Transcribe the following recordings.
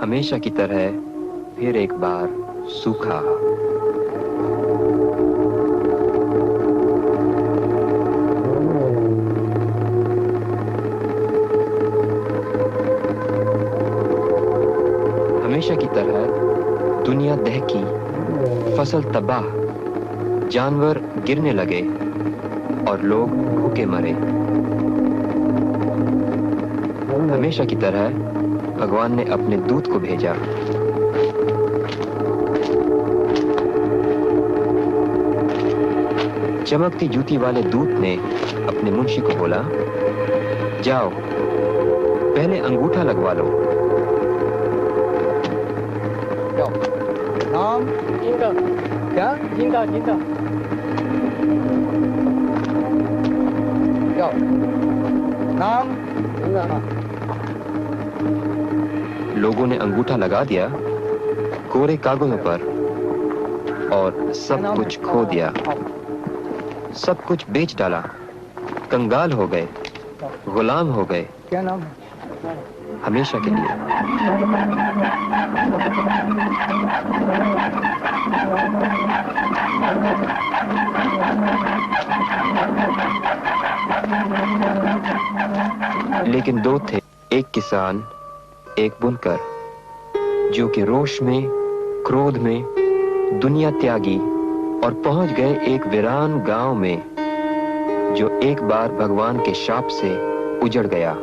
हमेशा की तरह फिर एक बार सूखा। हमेशा की तरह दुनिया दहकी, फसल तबाह, जानवर गिरने लगे और लोग भूखे मरे। हमेशा की तरह भगवान ने अपने दूत को भेजा। चमकती जूती वाले दूत ने अपने मुंशी को बोला, जाओ पहले अंगूठा लगवा लो। नाम जिंदा। क्या? जिंदा जिंदा। क्या नाम? जिंदा। लोगों ने अंगूठा लगा दिया कोरे कागजों पर और सब कुछ खो दिया। सब कुछ बेच डाला, कंगाल हो गए, गुलाम हो गए। क्या नाम? हमेशा के लिए। लेकिन दो थे, एक किसान, एक बुनकर, जो कि रोष में, क्रोध में दुनिया त्यागी और पहुंच गए एक वीरान गांव में, जो एक बार भगवान के शाप से उजड़ गया।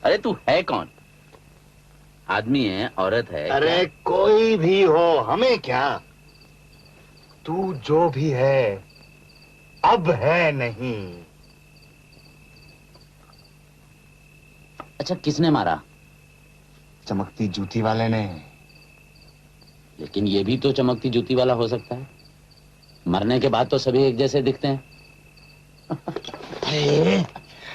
अरे तू है कौन? आदमी है, औरत है? अरे कोई भी हो, हमें क्या। तू जो भी है अब है नहीं। अच्छा, किसने मारा? चमकती जूती वाले ने। लेकिन ये भी तो चमकती जूती वाला हो सकता है। मरने के बाद तो सभी एक जैसे दिखते हैं।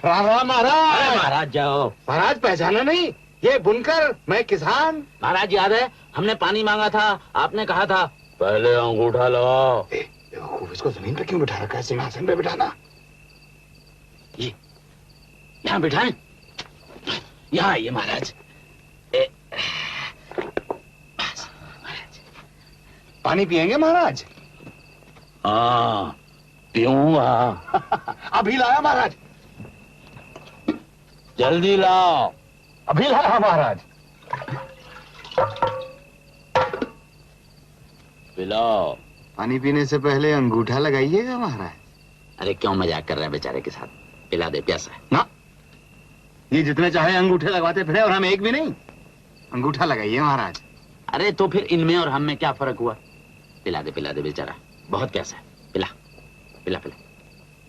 राम राम महाराज। अरे महाराज जाओ। महाराज पहचाना नहीं? ये बुनकर, मैं किसान। महाराज याद है, हमने पानी मांगा था, आपने कहा था पहले अंगूठा लगाओ। बेवकूफ, इसको जमीन पे क्यों बिठा रखा है? सिंहासन पे बिठाना। ये यहाँ बिठाएं। यहाँ आइए महाराज। पानी पिएंगे महाराज? हाँ पीऊंगा। अभी लाया महाराज। जल्दी लाओ। अभी लाया महाराज। पिलाओ। पानी पीने से पहले अंगूठा लगाइएगा महाराज। अरे क्यों मजाक कर रहे हैं बेचारे के साथ? पिला दे, प्यासा है ना, ये जितने चाहे अंगूठे लगवाते फिरे और हम एक भी नहीं। अंगूठा लगाइए महाराज। अरे तो फिर इनमें और हम में क्या फर्क हुआ? पिला दे बेचारा, बहुत प्यासा है। पिला पिला पिला।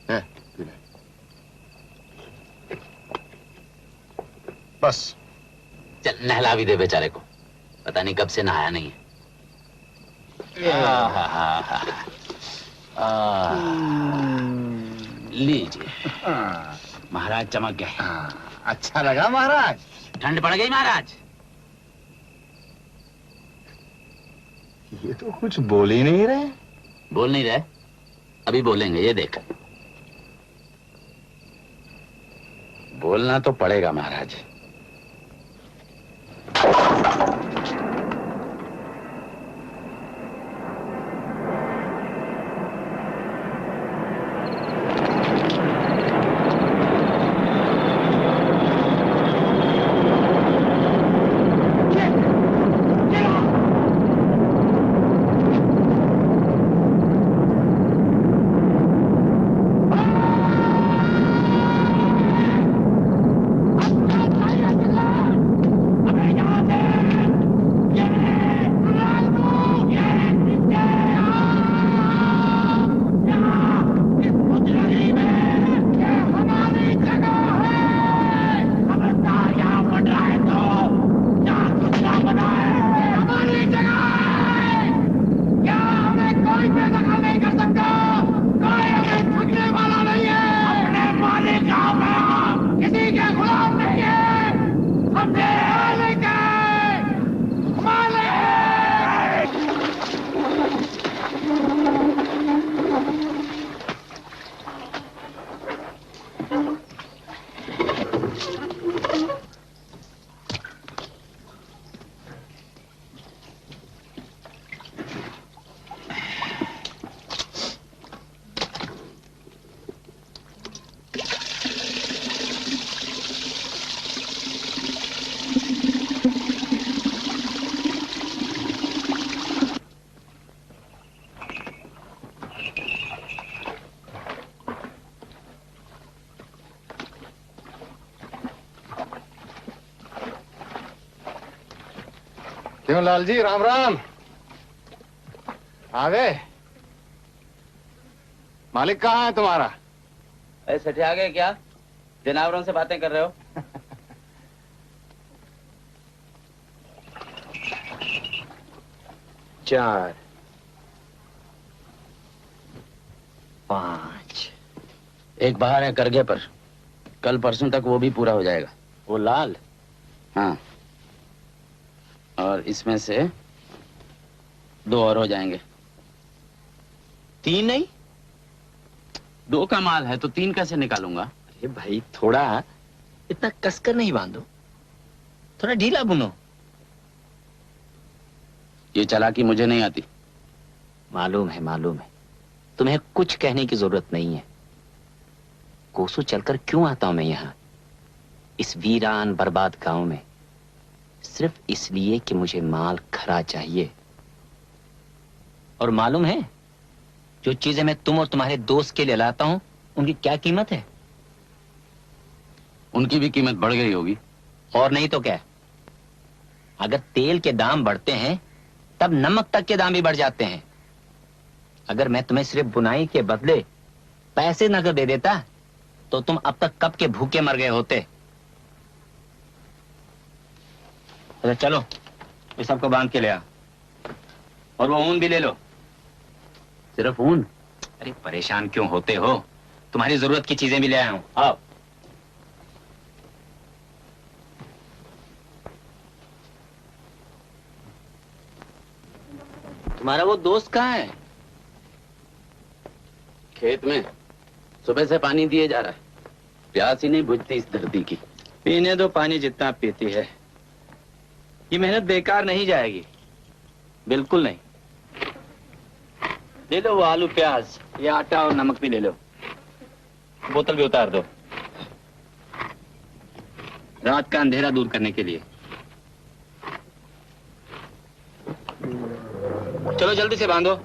है, पिला। बस चल नहला भी दे बेचारे को, पता नहीं कब से नहाया नहीं है। लीजिए महाराज, चमक गए। अच्छा लगा महाराज। ठंड पड़ गई महाराज? ये तो कुछ बोल ही नहीं रहे। बोल नहीं रहे? अभी बोलेंगे, ये देख। बोलना तो पड़ेगा महाराज। क्यों लाल जी, राम राम। आ गए? मालिक कहाँ है तुम्हारा? अरे सठे आ गए क्या? जनावरों से बातें कर रहे हो? चार, पांच। एक बाहर है करगे पर, कल परसों तक वो भी पूरा हो जाएगा। वो लाल? हाँ, और इसमें से 2 और हो जाएंगे। 3 नहीं? 2 का माल है तो 3 कैसे निकालूंगा? अरे भाई, थोड़ा इतना कसकर नहीं बांधो, थोड़ा ढीला बुनो। ये चालाकी मुझे नहीं आती। मालूम है, तुम्हें कुछ कहने की जरूरत नहीं है। कोसों चलकर क्यों आता हूं मैं यहाँ, इस वीरान बर्बाद गांव में, सिर्फ इसलिए कि मुझे माल खरा चाहिए। और मालूम है, जो चीजें मैं तुम और तुम्हारे दोस्त के लिए लाता हूं, उनकी क्या कीमत है? उनकी भी कीमत बढ़ गई होगी। और नहीं तो क्या, अगर तेल के दाम बढ़ते हैं तब नमक तक के दाम भी बढ़ जाते हैं। अगर मैं तुम्हें सिर्फ बुनाई के बदले पैसे नकद दे देता तो तुम अब तक कब के भूखे मर गए होते। अच्छा चलो, इस सबको बांध के ले आ, और वो ऊन भी ले लो। सिर्फ ऊन? अरे परेशान क्यों होते हो, तुम्हारी जरूरत की चीजें भी ले आया हूं। आओ। तुम्हारा वो दोस्त कहाँ है? खेत में, सुबह से पानी दिए जा रहा है। प्यास ही नहीं बुझती इस धरती की। पीने दो पानी जितना पीती है। ये मेहनत बेकार नहीं जाएगी, बिल्कुल नहीं। ले लो वो आलू प्याज, ये आटा और नमक भी ले लो। बोतल भी उतार दो, रात का अंधेरा दूर करने के लिए। चलो जल्दी से बांधो।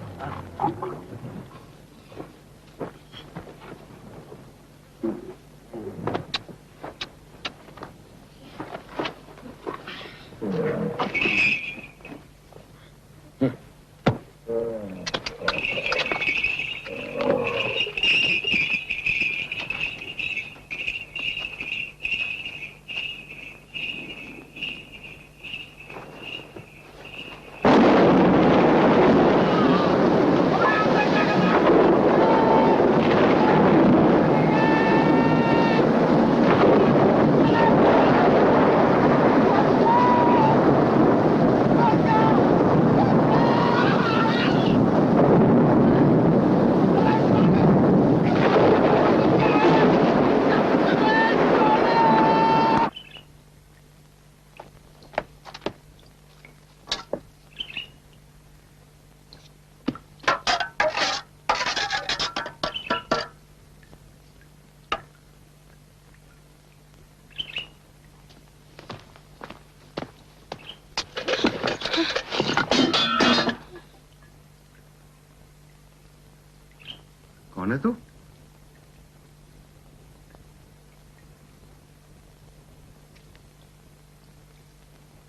कौन है तू?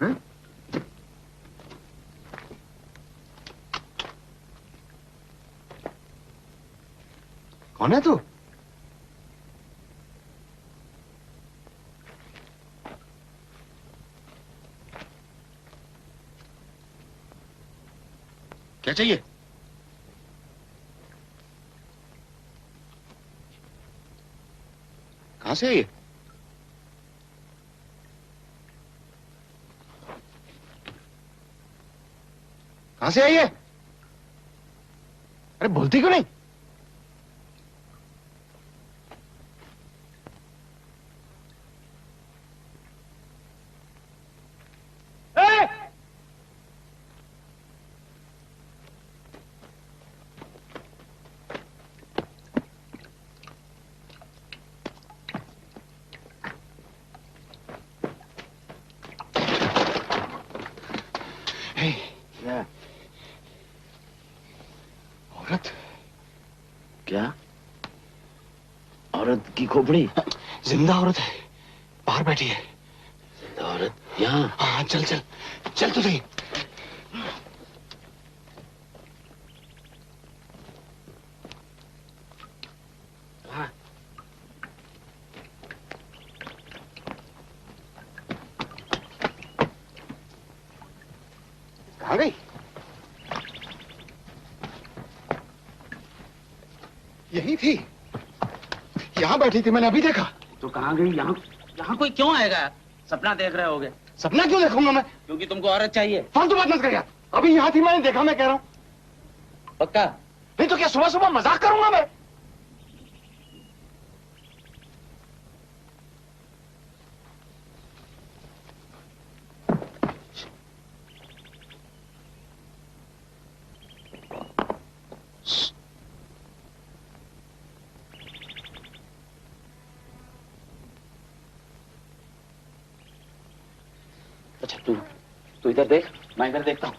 हैं? कौन है तू? क्या चाहिए? कहां से है ये? कहां से आई है? अरे बोलती क्यों नहीं? औरत? क्या? औरत की खोपड़ी? जिंदा औरत है, बाहर बैठी है। जिंदा औरत यहाँ? हाँ चल चल चल तो सही। कहाँ गई? यही थी, यहाँ बैठी थी, मैंने अभी देखा। तो कहाँ गई? यहाँ यहाँ कोई क्यों आएगा? सपना देख रहे होगे। सपना क्यों देखूंगा मैं? क्योंकि तुमको औरत चाहिए। फालतू बात मत कर यार। अभी यहाँ थी, मैंने देखा, मैं कह रहा हूँ। पक्का? नहीं तो क्या सुबह सुबह मजाक करूंगा मैं? अच्छा तू इधर देख, मैं इधर देखता हूँ।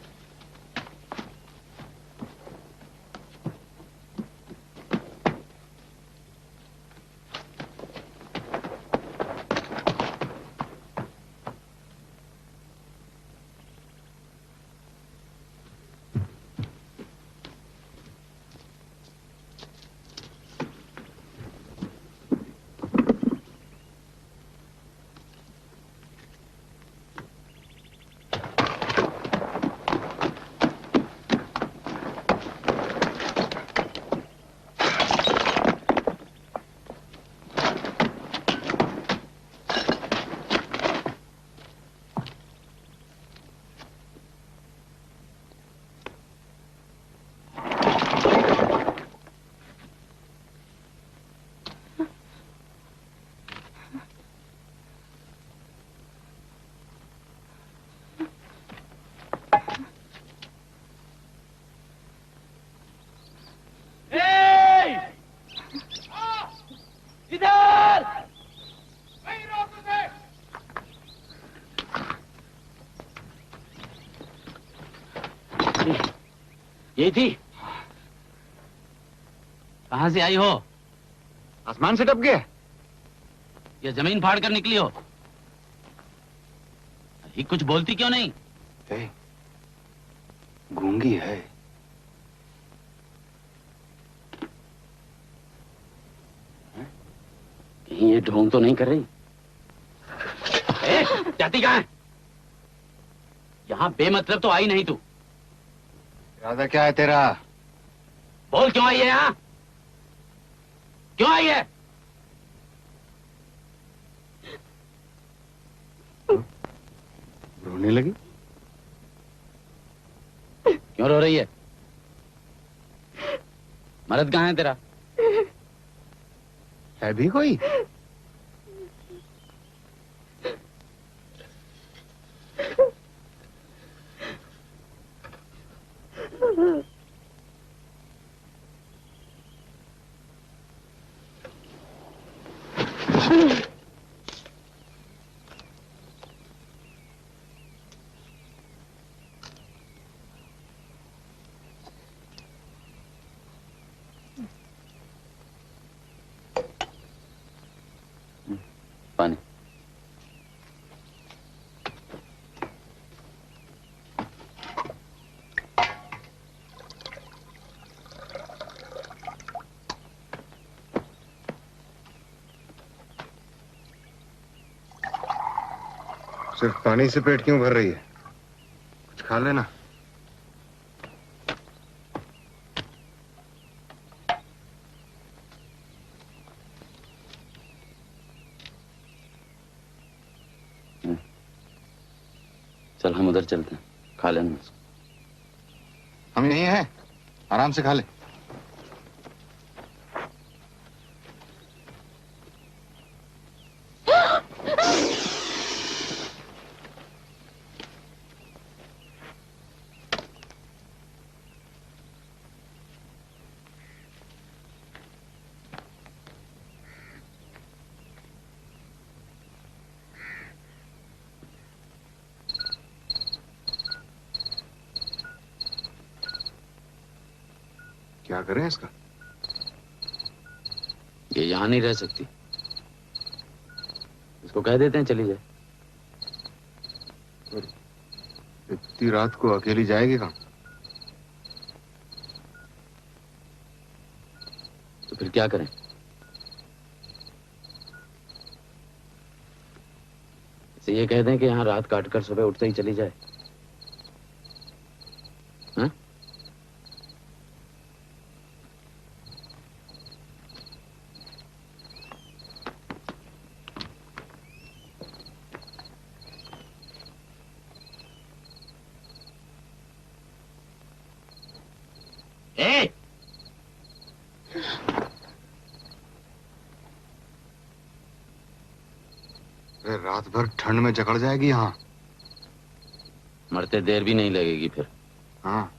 यही थी? कहां से आई हो? आसमान से टप गया। ये जमीन फाड़ कर निकली हो? ये कुछ बोलती क्यों नहीं? गूंगी है। कहीं ये ढोंग तो नहीं कर रही? जाती कहां है? यहां बेमतलब तो आई नहीं तू। इरादा क्या है तेरा? बोल, क्यों आई है यहां? क्यों आई है? रोने लगी? क्यों रो रही है? मर्द कहां है तेरा? है भी कोई? पानी। सिर्फ पानी से पेट क्यों भर रही है? कुछ खा लेना। चल हम उधर चलते हैं, खा लेना। हम यहीं हैं, आराम से खा ले। क्या करें इसका? ये यहां नहीं रह सकती। इसको कह देते हैं चली जाए। इतनी रात को अकेली जाएगी कहाँ? तो फिर क्या करें? इसे ये कह दें कि यहां रात काट कर सुबह उठते ही चली जाए। हाँ? ए! अरे रात भर ठंड में जकड़ जाएगी यहाँ। मरते देर भी नहीं लगेगी फिर। हाँ,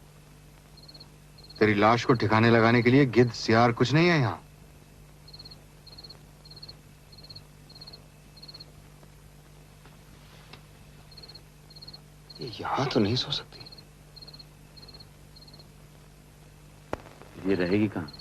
तेरी लाश को ठिकाने लगाने के लिए गिद्ध सियार कुछ नहीं है यहाँ। ये यहाँ तो नहीं सो सकती। ये रहेगी कहाँ?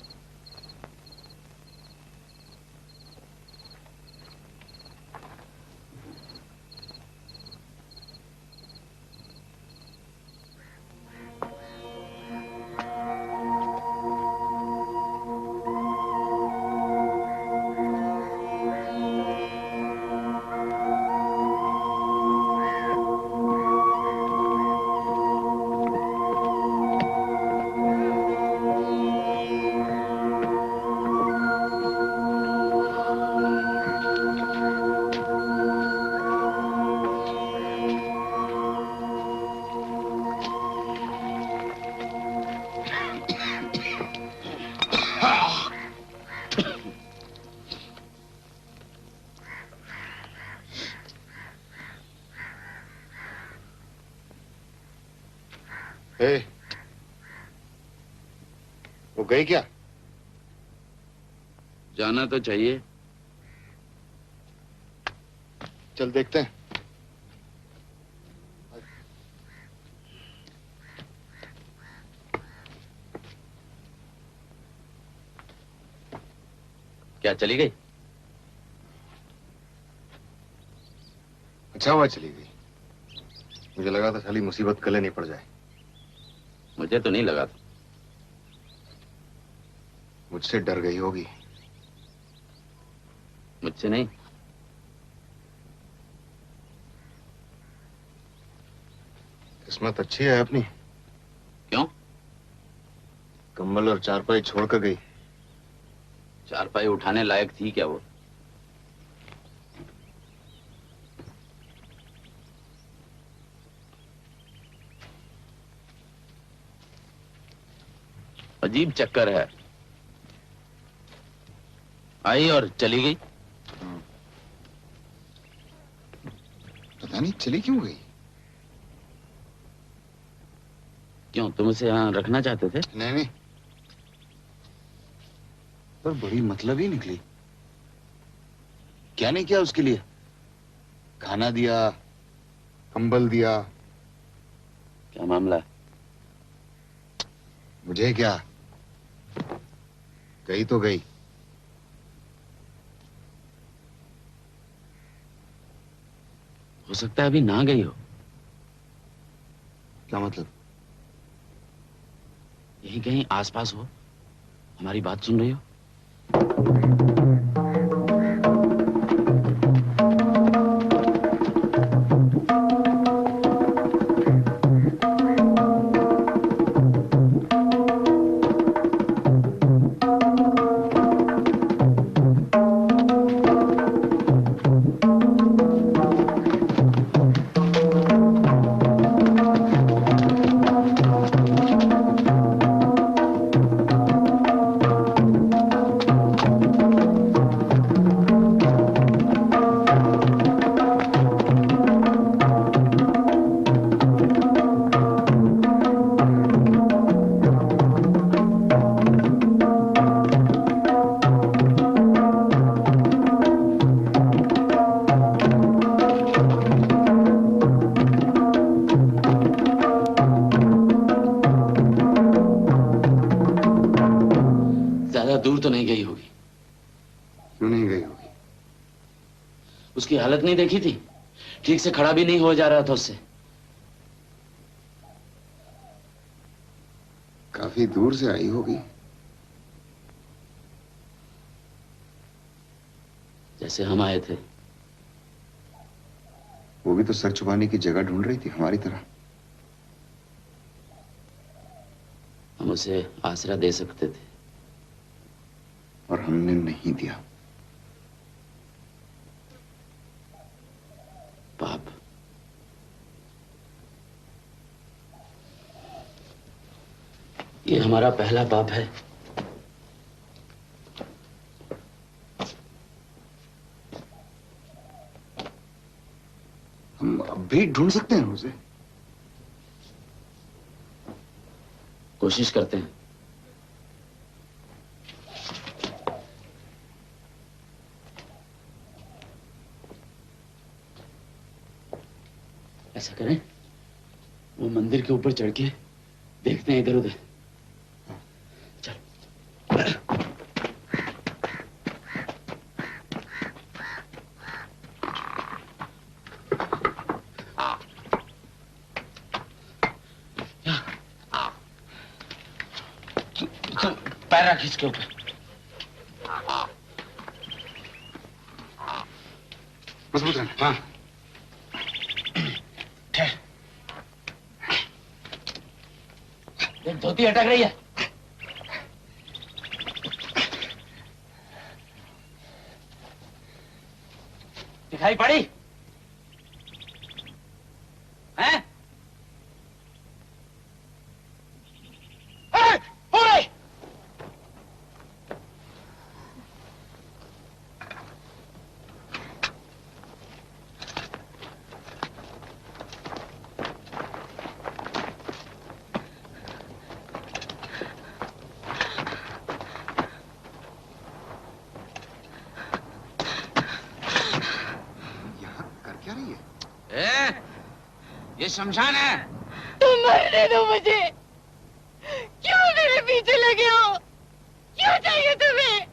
ए, वो गई क्या? जाना तो चाहिए। चल देखते हैं। क्या चली गई? अच्छा हुआ चली गई। मुझे लगा था साली मुसीबत गले नहीं पड़ जाए। मुझे तो नहीं लगा था। मुझसे डर गई होगी। मुझसे नहीं। किस्मत अच्छी है अपनी। क्यों? कंबल और चारपाई छोड़कर गई। चारपाई उठाने लायक थी क्या वो? अजीब चक्कर है। आई और चली गई। पता नहीं चली क्यों गई। क्यों, तुम उसे यहाँ रखना चाहते थे? नहीं नहीं, पर बड़ी मतलब ही निकली। क्या नहीं किया उसके लिए? खाना दिया, कंबल दिया। क्या मामला? मुझे क्या, गई तो गई। हो सकता है अभी ना गई हो। क्या मतलब? यहीं कहीं आसपास हो, हमारी बात सुन रही हो। दूर तो नहीं गई होगी। क्यों नहीं गई होगी? उसकी हालत नहीं देखी थी? ठीक से खड़ा भी नहीं हो जा रहा था उससे। काफी दूर से आई होगी। जैसे हम आए थे। वो भी तो सर छुपाने की जगह ढूंढ रही थी हमारी तरह। हम उसे आसरा दे सकते थे और हमने नहीं दिया। पाप। ये हमारा पहला पाप है। हम अब भी ढूंढ सकते हैं उसे। कोशिश करते हैं। ऐसा करें, वो मंदिर के ऊपर चढ़ के देखते हैं इधर उधर। चल। तुम पैर रख इसके ऊपर। मजबूत रहना। हाँ। धोती अटक रही है। दिखाई पड़ी? हैं? ये शमशान है। तुम मरने दो मुझे। क्यों मेरे पीछे लगे हो? क्यों चाहिए तुम्हें?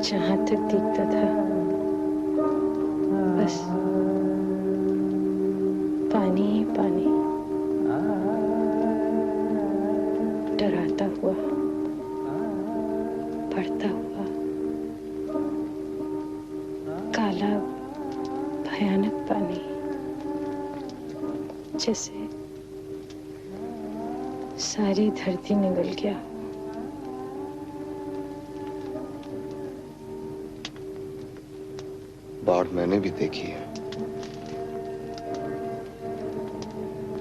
जहां तक दिखता था बस पानी ही पानी, डराता हुआ, बढ़ता हुआ, काला भयानक पानी, जैसे सारी धरती निगल गया। बाढ़ मैंने भी देखी है,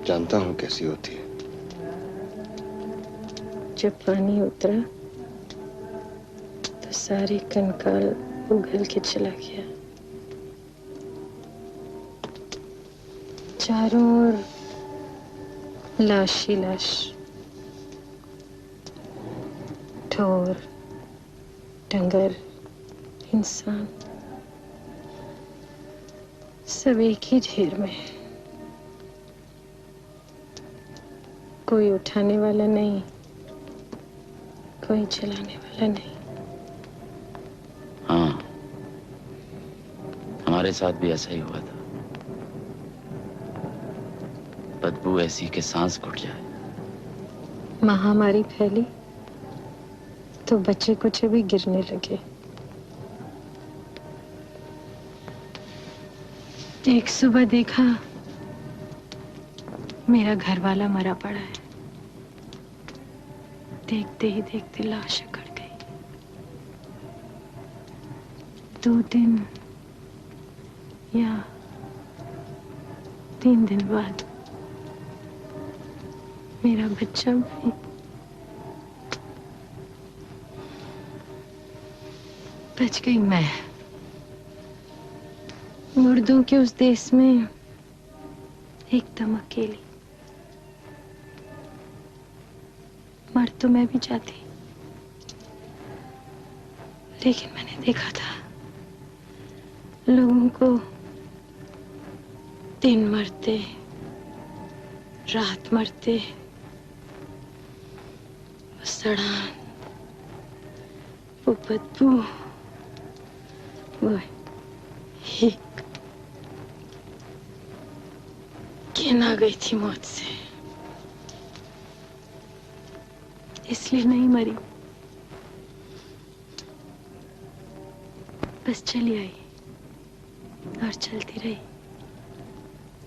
जानता हूं कैसी होती है। जब पानी उतरा तो सारे कंकाल उगल के चला गया। चारों ओर लाश ही लाश, ढोर, डंगर, इंसान, सब एक ही ढेर में। कोई उठाने वाला नहीं, कोई चलाने वाला नहीं। हाँ, हमारे साथ भी ऐसा ही हुआ था। बदबू ऐसी कि सांस घुट जाए। महामारी फैली तो बच्चे कुछ भी गिरने लगे। एक सुबह देखा मेरा घर वाला मरा पड़ा है। देखते ही देखते लाश अकड़ गई। 2 दिन या 3 दिन बाद मेरा बच्चा भी बच गई। मैं मुर्दों के उस देश में एकदम अकेली। मर तो मैं भी जाती, लेकिन मैंने देखा था लोगों को दिन मरते, रात मरते, वो सड़ान, वो बदबू, वो हिक, घिन आ गई थी मौत से। इसलिए नहीं मरी, बस चली आई और चलती रही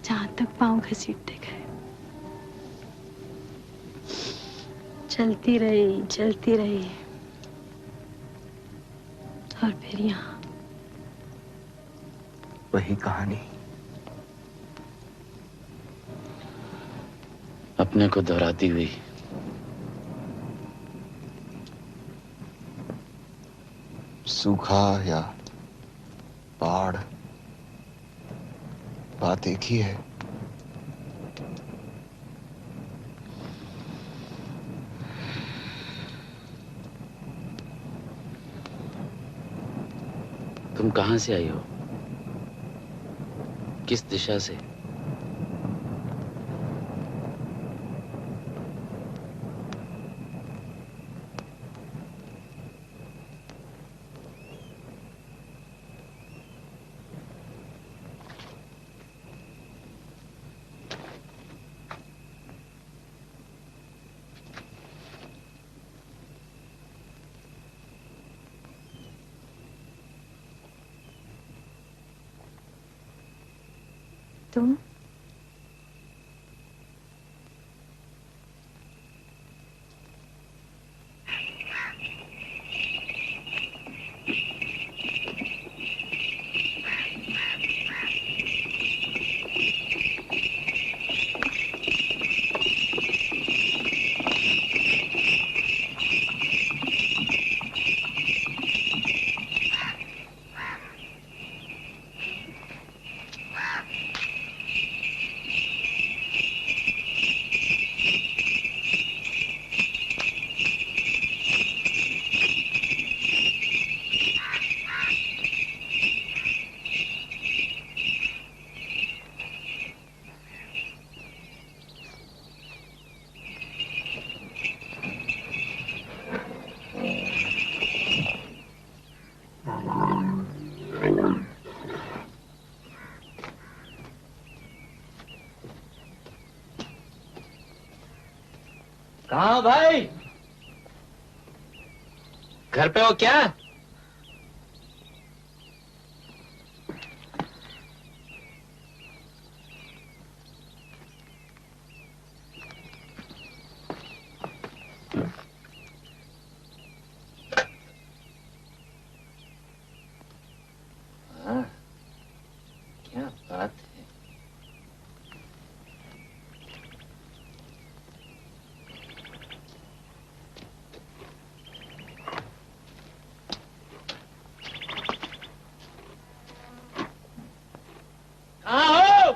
जहां तक पांव घसीटते गए। चलती रही और फिर यहाँ वही कहानी। अपने को दोहराती हुई। सूखा या बाढ़, बात एक ही है। तुम कहां से आई हो? किस दिशा से? तुम? कहाँ हो भाई? घर पे हो क्या? हाँ, क्या बात है। कहाँ हो?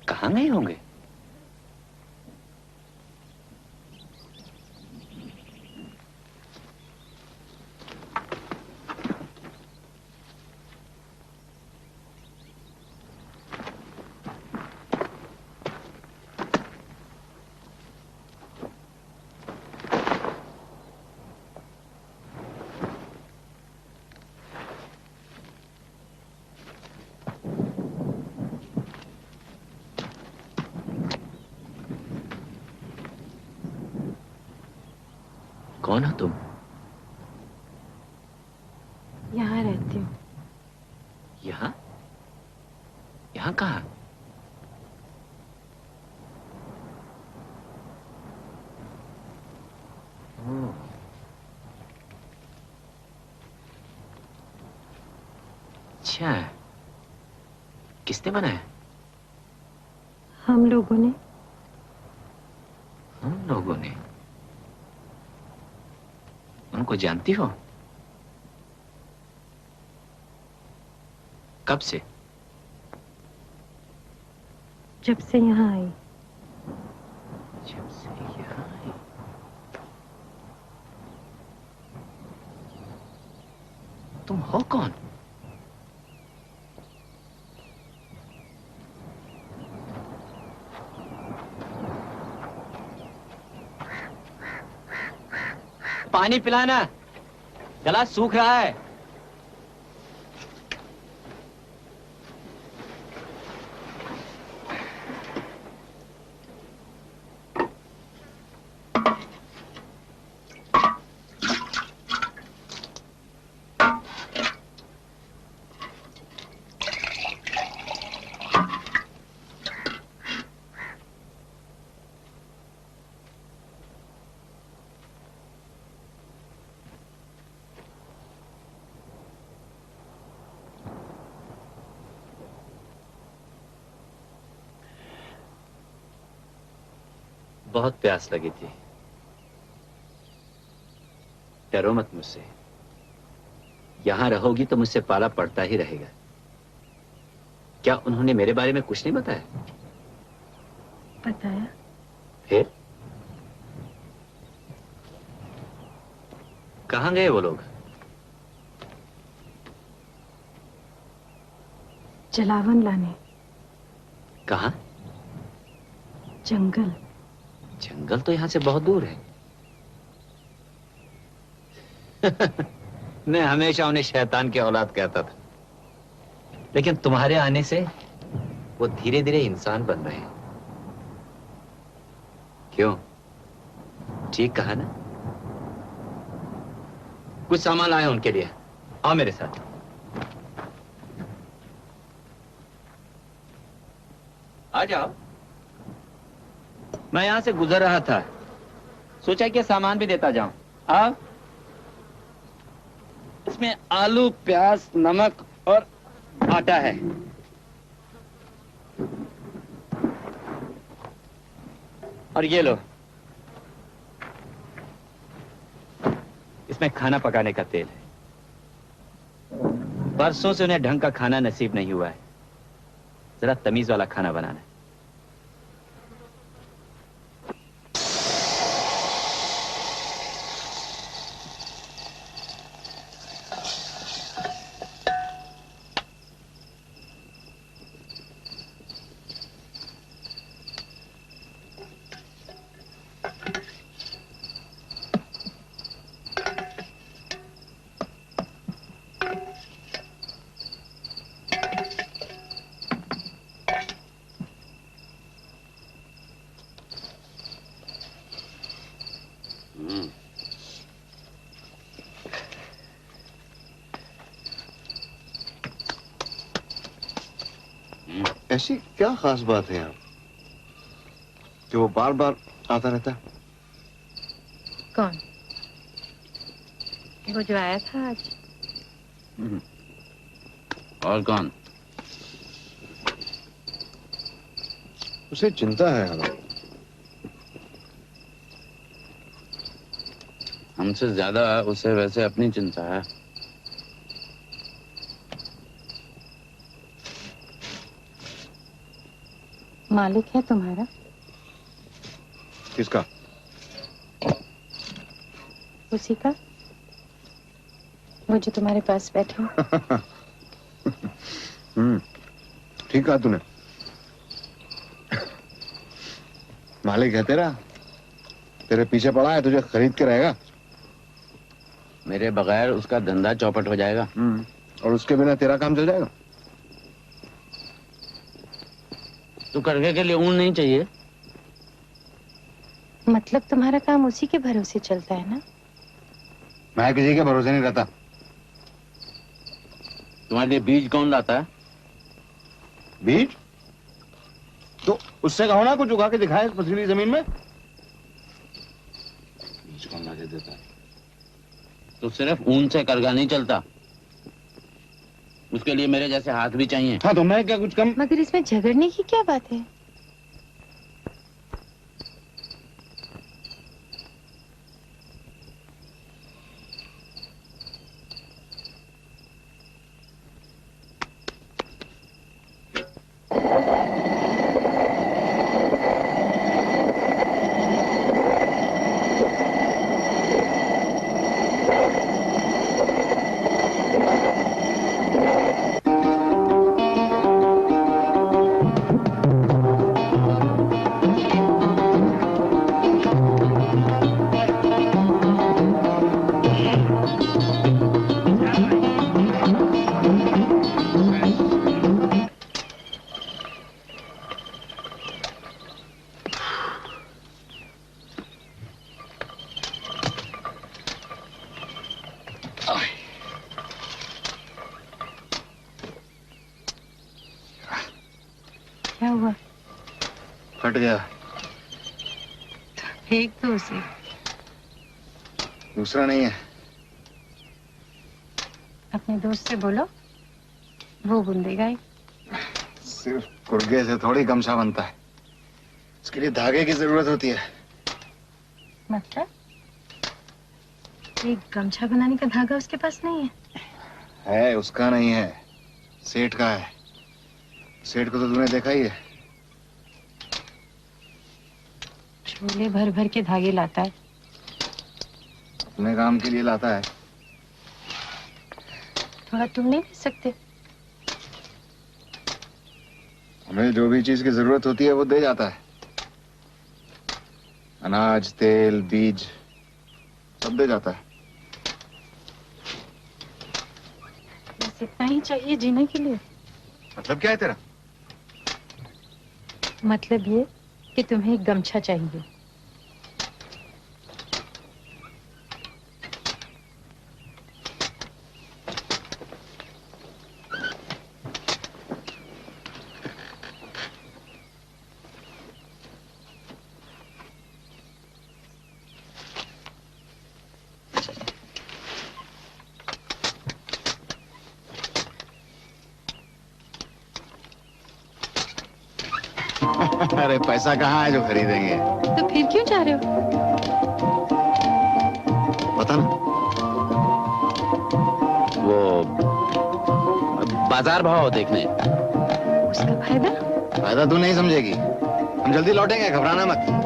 कहाँ गए होंगे? कौन हो तुम? यहाँ रहती हूँ। यहाँ? यहाँ कहाँ? ओह, अच्छा। किसने बनाया? हम लोगों ने। हम लोगों ने? उनको जानती हो? कब से? जब से यहाँ आई। जब से यहाँ आई। तुम हो कौन? पानी पिलाना, गला सूख रहा है। बहुत प्यास लगी थी। डरो मत मुझसे। यहां रहोगी तो मुझसे पाला पड़ता ही रहेगा। क्या उन्होंने मेरे बारे में कुछ नहीं बताया? बताया। फिर? कहां गए वो लोग? जलावन लाने। कहां? जंगल। जंगल तो यहां से बहुत दूर है। मैं हमेशा उन्हें शैतान की औलाद कहता था, लेकिन तुम्हारे आने से वो धीरे धीरे इंसान बन रहे हैं। क्यों? ठीक कहा ना? कुछ सामान लाए उनके लिए। आओ मेरे साथ। आ जाओ। मैं यहां से गुजर रहा था, सोचा कि सामान भी देता जाऊं। आओ। इसमें आलू, प्याज, नमक और आटा है। और ये लो, इसमें खाना पकाने का तेल है। बरसों से उन्हें ढंग का खाना नसीब नहीं हुआ है। जरा तमीज वाला खाना बनाना है। ऐसी क्या खास बात है यहाँ कि वो बार बार आता रहता है? कौन? वो जो आया था आज। और कौन? उसे चिंता है हमें। हमसे ज्यादा उसे वैसे अपनी चिंता है। मालिक है तुम्हारा? किसका? उसी का, वो जो तुम्हारे पास बैठे हो। ठीक कहा तूने। मालिक है तेरा, तेरे पीछे पड़ा है, तुझे खरीद के रहेगा। मेरे बगैर उसका धंधा चौपट हो जाएगा। और उसके बिना तेरा काम चल जाएगा। तो करके के लिए ऊन नहीं चाहिए? मतलब तुम्हारा काम उसी के भरोसे चलता है ना? मैं किसी के भरोसे नहीं रहता। तुम्हारे लिए बीज कौन लाता है? बीज? तो उससे कहो ना कुछ उगा के दिखाए इस पथरीली जमीन में। बीज कौन ला के देता है? तो सिर्फ ऊन से करगा नहीं चलता, उसके लिए मेरे जैसे हाथ भी चाहिए। हाँ तो मैं क्या कुछ कम? मगर इसमें झगड़ने की क्या बात है? क्या हुआ? फट गया। फेंक दो उसे। दूसरा नहीं है। अपने दोस्त से बोलो, वो बुन देगा ही। सिर्फ कुर्गे से थोड़ी गमछा बनता है, इसके लिए धागे की जरूरत होती है। मतलब एक गमछा बनाने का धागा उसके पास नहीं है? उसका नहीं है, सेठ का है। सेठ को तो तूने देखा ही है। झोले भर भर के धागे लाता है। अपने काम के लिए लाता है। थोड़ा तुम नहीं दे सकते? हमें जो भी चीज की जरूरत होती है वो दे जाता है। अनाज, तेल, बीज सब दे जाता है। बस इतना ही चाहिए जीने के लिए? मतलब क्या है तेरा? मतलब ये कि तुम्हें एक गमछा चाहिए। अरे पैसा कहाँ है जो खरीदेंगे? तो फिर क्यों जा रहे हो? पता ना। वो बाजार भाव देखने। उसका फायदा? फायदा तू नहीं समझेगी। हम जल्दी लौटेंगे, घबराना मत।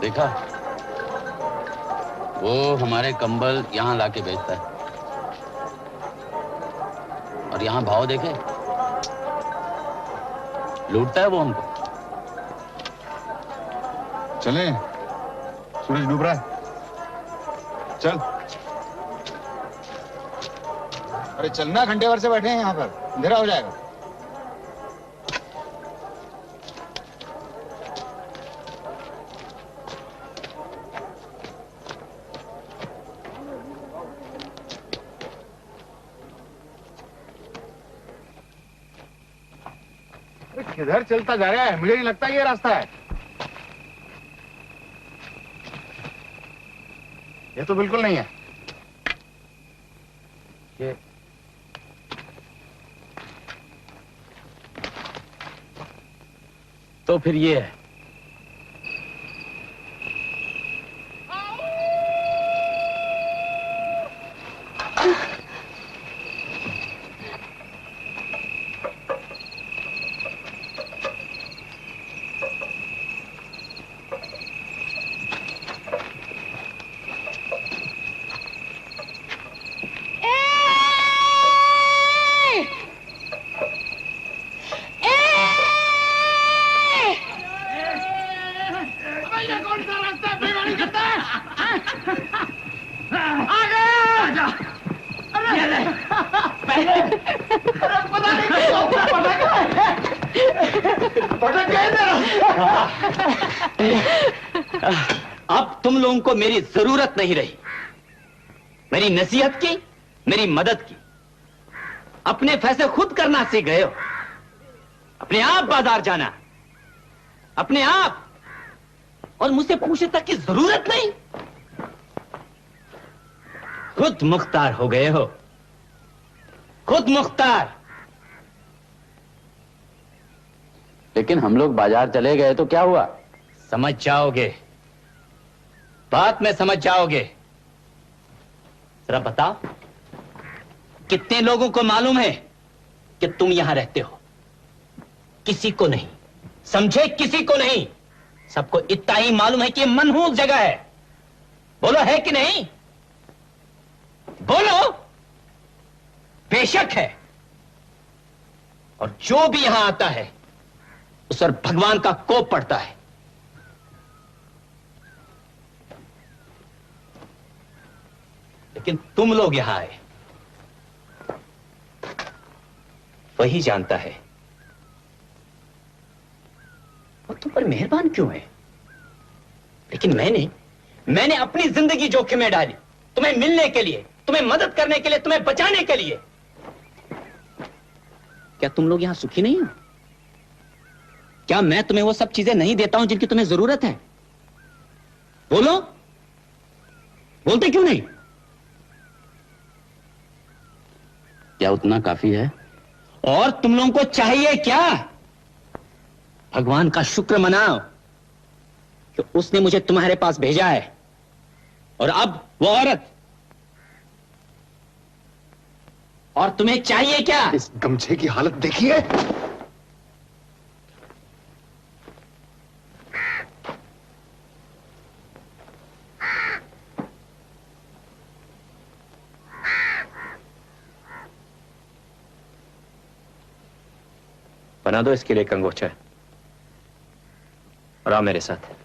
देखा, वो हमारे कंबल यहाँ लाके बेचता है और यहाँ भाव देखे, लूटता है वो हमको। चले, सूरज डूब रहा है। चल। अरे चलना, घंटे भर से बैठे हैं यहाँ पर, अंधेरा हो जाएगा। किधर चलता जा रहा है? मुझे नहीं लगता ये रास्ता है। ये तो बिल्कुल नहीं है। ये तो फिर ये है। अब तुम लोगों को मेरी जरूरत नहीं रही, मेरी नसीहत की, मेरी मदद की। अपने फैसले खुद करना सीख गए हो। अपने आप बाजार जाना, अपने आप, और मुझसे पूछने तक की जरूरत नहीं। खुद मुख्तार हो गए हो, खुद मुख्तार। लेकिन हम लोग बाजार चले गए तो क्या हुआ? समझ जाओगे, बात में समझ जाओगे। जरा बताओ, कितने लोगों को मालूम है कि तुम यहां रहते हो? किसी को नहीं, समझे? किसी को नहीं। सबको इतना ही मालूम है कि ये मनहूस जगह है। बोलो, है कि नहीं? बोलो। बेशक है। और जो भी यहां आता है उस पर भगवान का कोप पड़ता है। लेकिन तुम लोग यहां आए, वही जानता है और तुम पर मेहरबान क्यों है। लेकिन मैंने अपनी जिंदगी जोखिम में डाली तुम्हें मिलने के लिए, तुम्हें मदद करने के लिए, तुम्हें बचाने के लिए। क्या तुम लोग यहां सुखी नहीं हो? क्या मैं तुम्हें वो सब चीजें नहीं देता हूं जिनकी तुम्हें जरूरत है? बोलो, बोलते क्यों नहीं? क्या उतना काफी है? और तुम लोगों को चाहिए क्या? भगवान का शुक्र मनाओ कि उसने मुझे तुम्हारे पास भेजा है। और अब वो औरत, और तुम्हें चाहिए क्या? इस गमछे की हालत देखिए। बना दो इसके लिए कंगोचा और आओ मेरे साथ।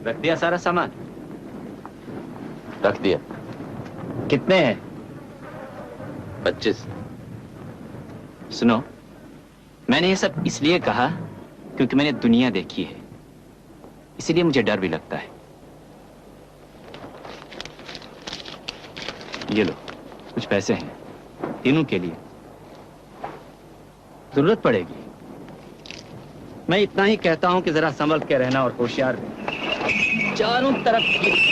रख दिया सारा सामान? रख दिया। कितने हैं? 25। सुनो, मैंने ये सब इसलिए कहा क्योंकि मैंने दुनिया देखी है, इसीलिए मुझे डर भी लगता है। ये लो, कुछ पैसे हैं तीनों के लिए, जरूरत पड़ेगी। मैं इतना ही कहता हूं कि जरा संभल के रहना और होशियार रहना। चारों तरफ गिर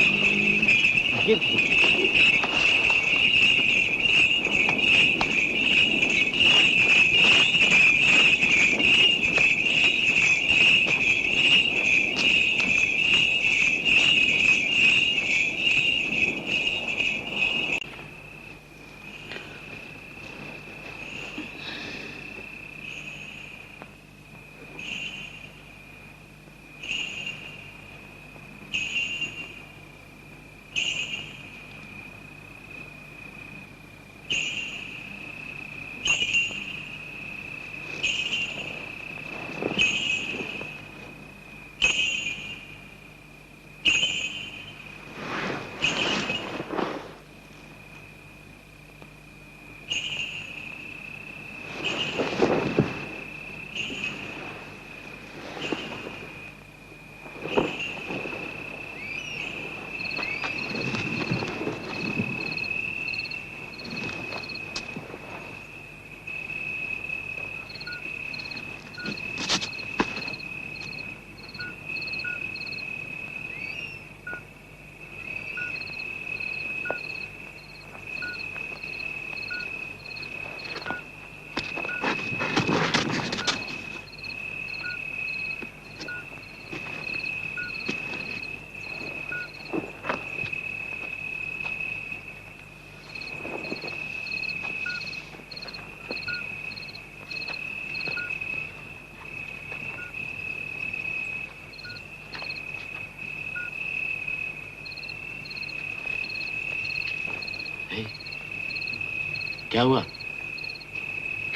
क्या हुआ?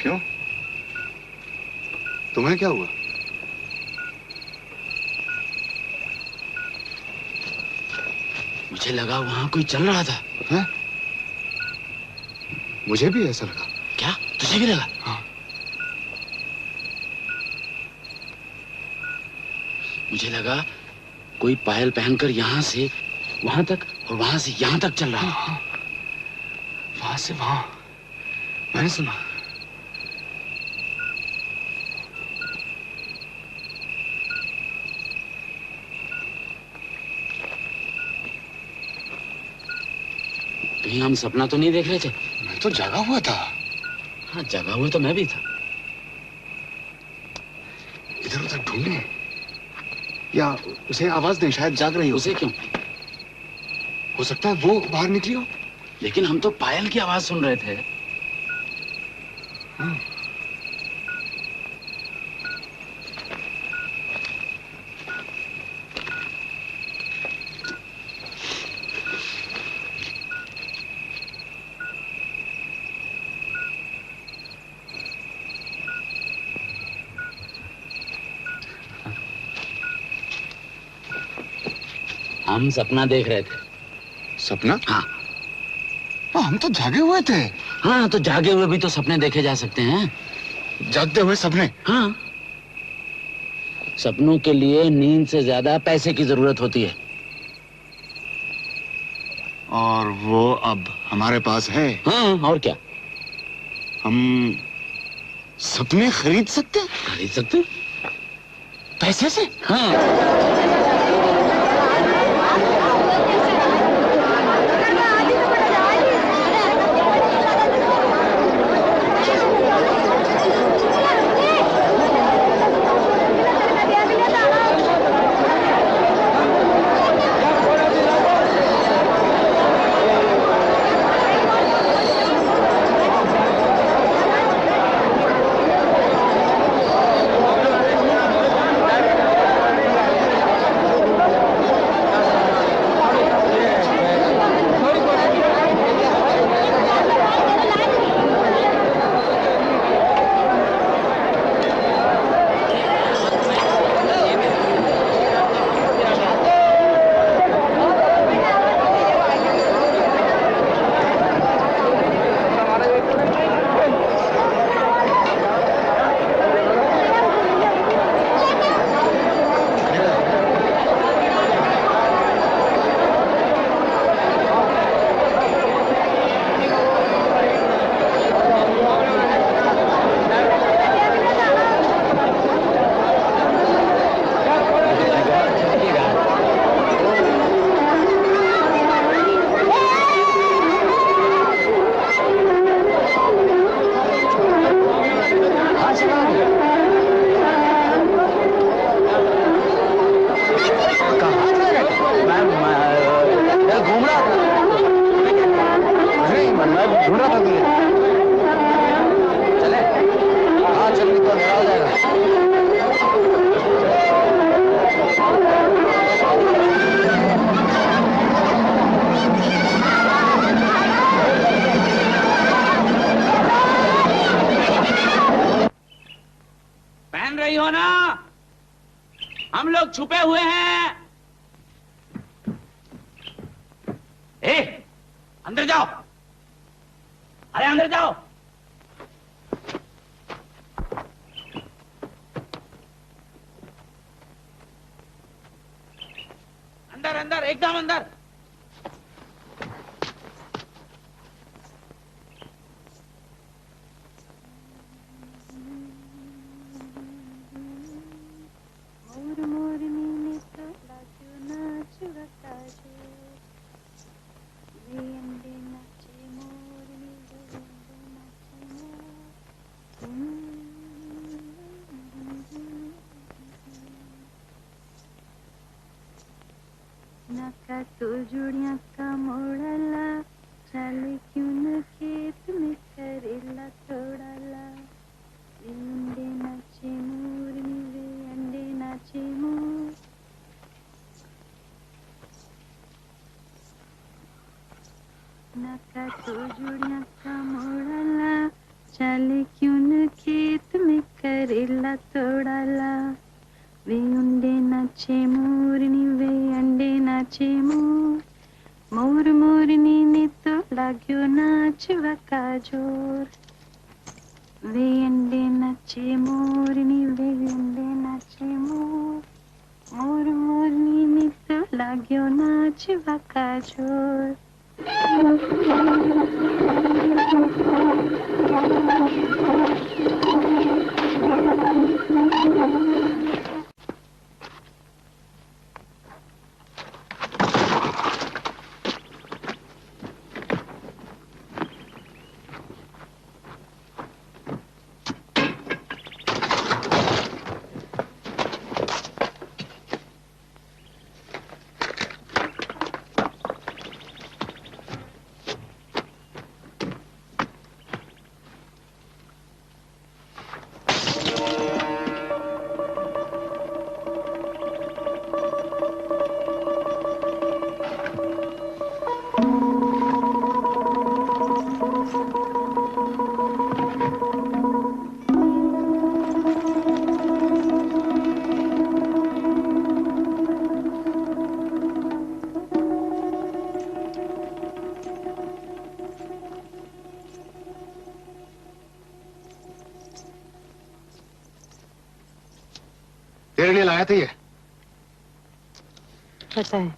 क्यों? तुम्हें क्या हुआ? मुझे लगा वहां कोई चल रहा था। है? मुझे भी ऐसा लगा। क्या? तुझे भी लगा? हाँ। मुझे लगा कोई पायल पहनकर यहां से वहां तक और वहां से यहां तक चल रहा है। वहां से वहां मैंने सुना। कहीं हम सपना तो नहीं देख रहे थे? मैं तो जागा हुआ था। हाँ, जागा हुआ तो मैं भी था। इधर उधर ढूंढें या उसे आवाज दें, शायद जाग रही हो। उसे क्यों? हो सकता है वो बाहर निकली हो। लेकिन हम तो पायल की आवाज सुन रहे थे। हाँ। हम सपना देख रहे थे। सपना? हाँ। हम तो जागे हुए थे। हाँ, तो जागे हुए भी तो सपने देखे जा सकते हैं। जागते हुए सपने? हाँ। सपनों के लिए नींद से ज्यादा पैसे की जरूरत होती है। और वो अब हमारे पास है। हाँ, और क्या? हम सपने खरीद सकते हैं? खरीद सकते हैं। पैसे से? हाँ। ढूंढ रहा था तुझे। चले। हाँ चल, नहीं तो अंधेरा हो जाएगा। पहन रही हो ना? हम लोग छुपे हुए हैं। ए, अंदर जाओ। अरे अंदर जाओ। अंदर अंदर, एकदम अंदर। नका तो जुड़िया का मोड़ला, चाले क्यों न खेत में करेला तोड़ला। वे अंडे नाचे मोरनी, वे अंडे नाचे मोर। नका तो जुड़िया का मोड़ला, चाले क्यों न खेत में करेला तोड़ला। वे अंडे नाचे मोरनी, वे अंडे नाचे मोर। मोर मोरनी ने तो लाग्यो नाचवा का जोर। वे अंडे नाचे मोरनी, वे अंडे नाचे मोर। मोर मोरनी ने तो लाग्यो नाचवा का जोर। तेरे लिए लाया था ये। पता है।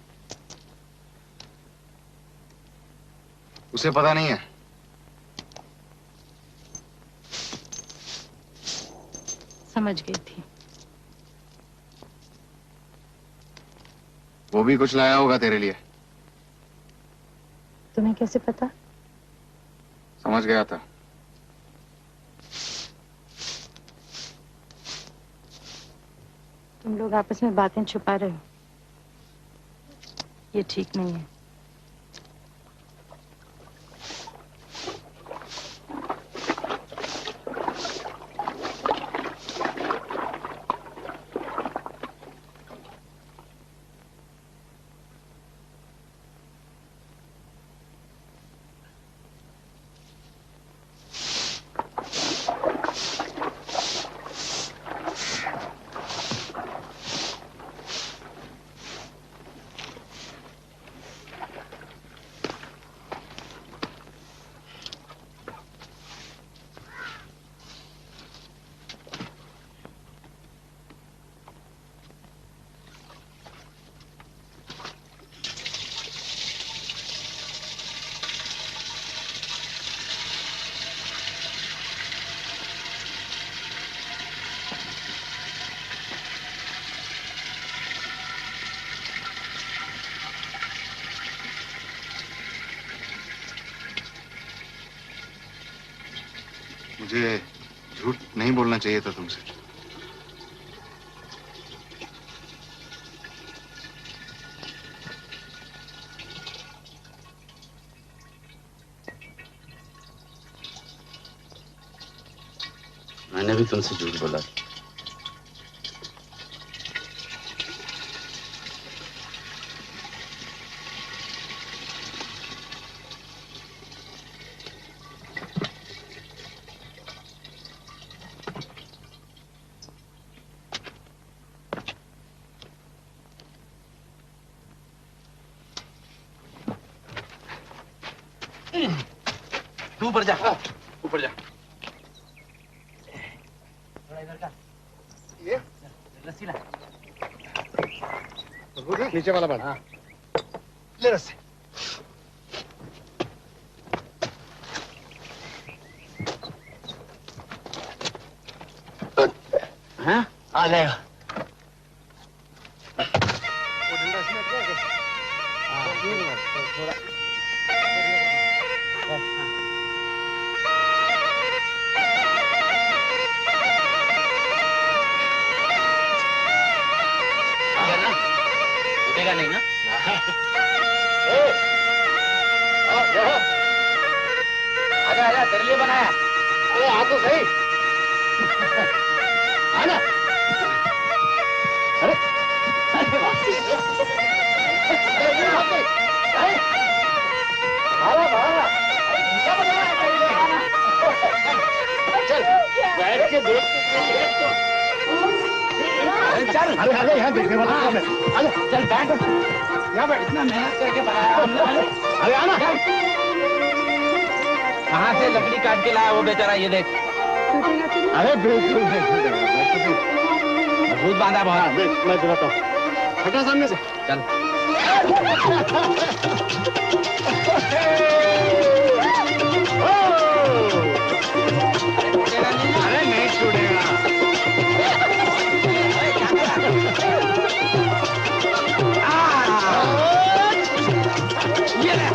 उसे पता नहीं है। समझ गई थी। वो भी कुछ लाया होगा तेरे लिए। तुम्हें कैसे पता? समझ गया था। तुम लोग आपस में बातें छुपा रहे हो। ये ठीक नहीं है। मुझे झूठ नहीं बोलना चाहिए था तुमसे। मैंने भी तुमसे झूठ बोला। तू ऊपर जा, ऊपर जा। इधर का ये रस्सी ला। नीचे वाला बांध। हाँ ले रस्सी। हाँ आ जाएगा। उठेगा नहीं ना? आजा आजा, तेरे लिए बनाया। अरे आ तो सही। आना। अरे चल बैठ के देख। चल अरे अरे यहाँ देखने वाला कौन है? आजा चल बैठ, यहाँ बैठ। इतना मेहनत करके बनाया हमने। अरे आना। कहाँ से लकड़ी काट के लाया वो बेचारा, ये देख। अरे बिल्कुल भूत बांधा बहुत। देख मैं दिलाता हूँ। हटा सामने से। चल अरे नहीं छूटेगा। ये ले।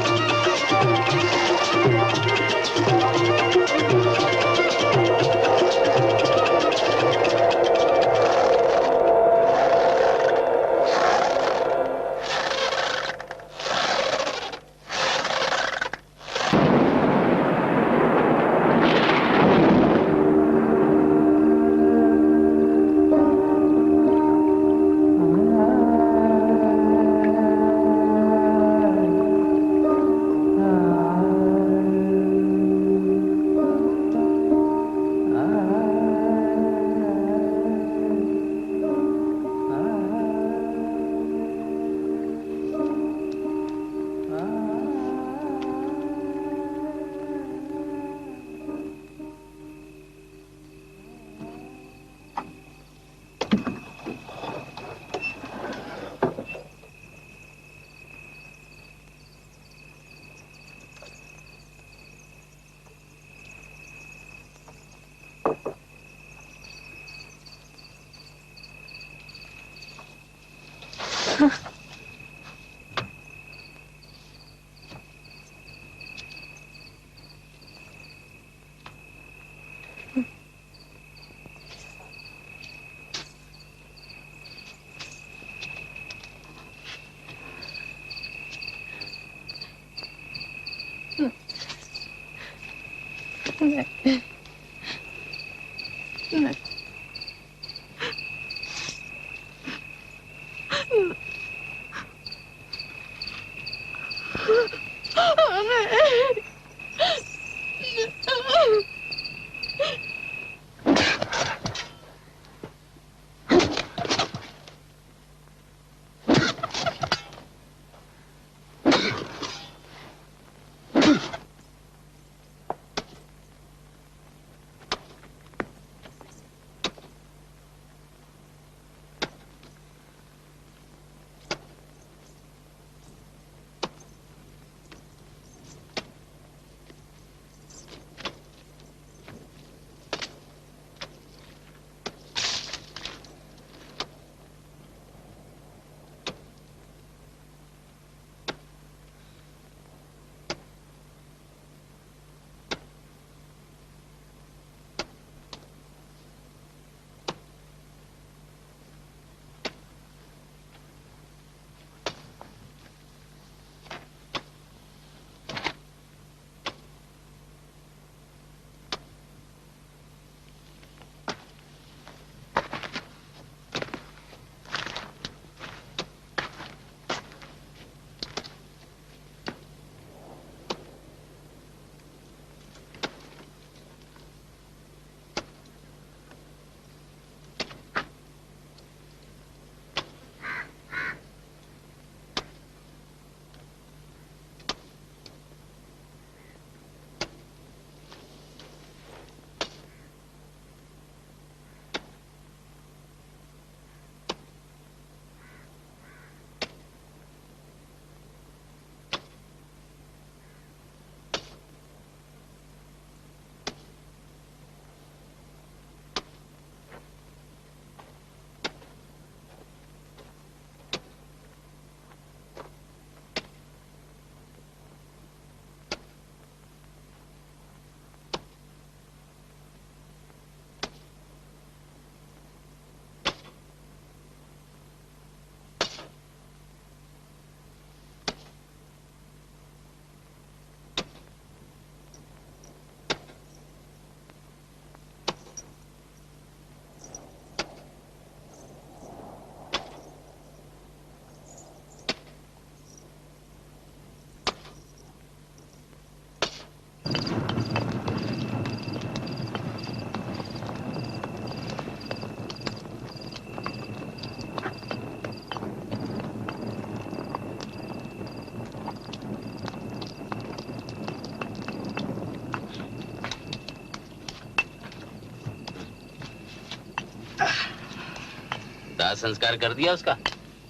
दाह संस्कार कर दिया उसका?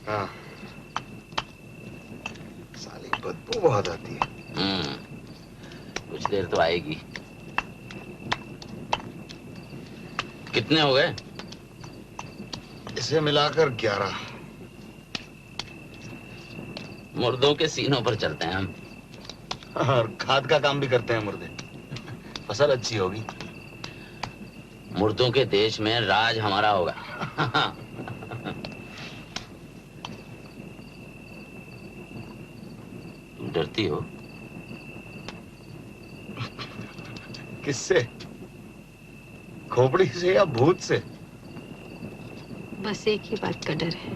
हाँ। साली बदबू बहुत आती है। कुछ देर तो आएगी। कितने हो गए? इसे मिलाकर 11। मुर्दों के सीनों पर चलते हैं हम। और खाद का काम भी करते हैं मुर्दे। फसल अच्छी होगी। मुर्दों के देश में राज हमारा होगा। तुम डरती हो? किससे? खोपड़ी से या भूत से? बस एक ही बात का डर है।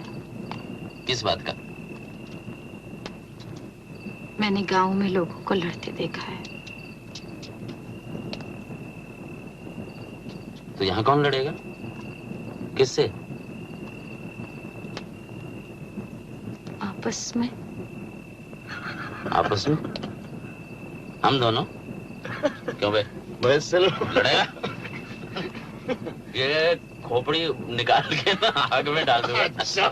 किस बात का? मैंने गांव में लोगों को लड़ते देखा है। तो यहाँ कौन लड़ेगा? किससे? आपस में। आपस में? हम दोनों? क्यों बे? वैसे लड़ेगा? ये खोपड़ी निकाल के ना आग में डाल दूंगा। अच्छा,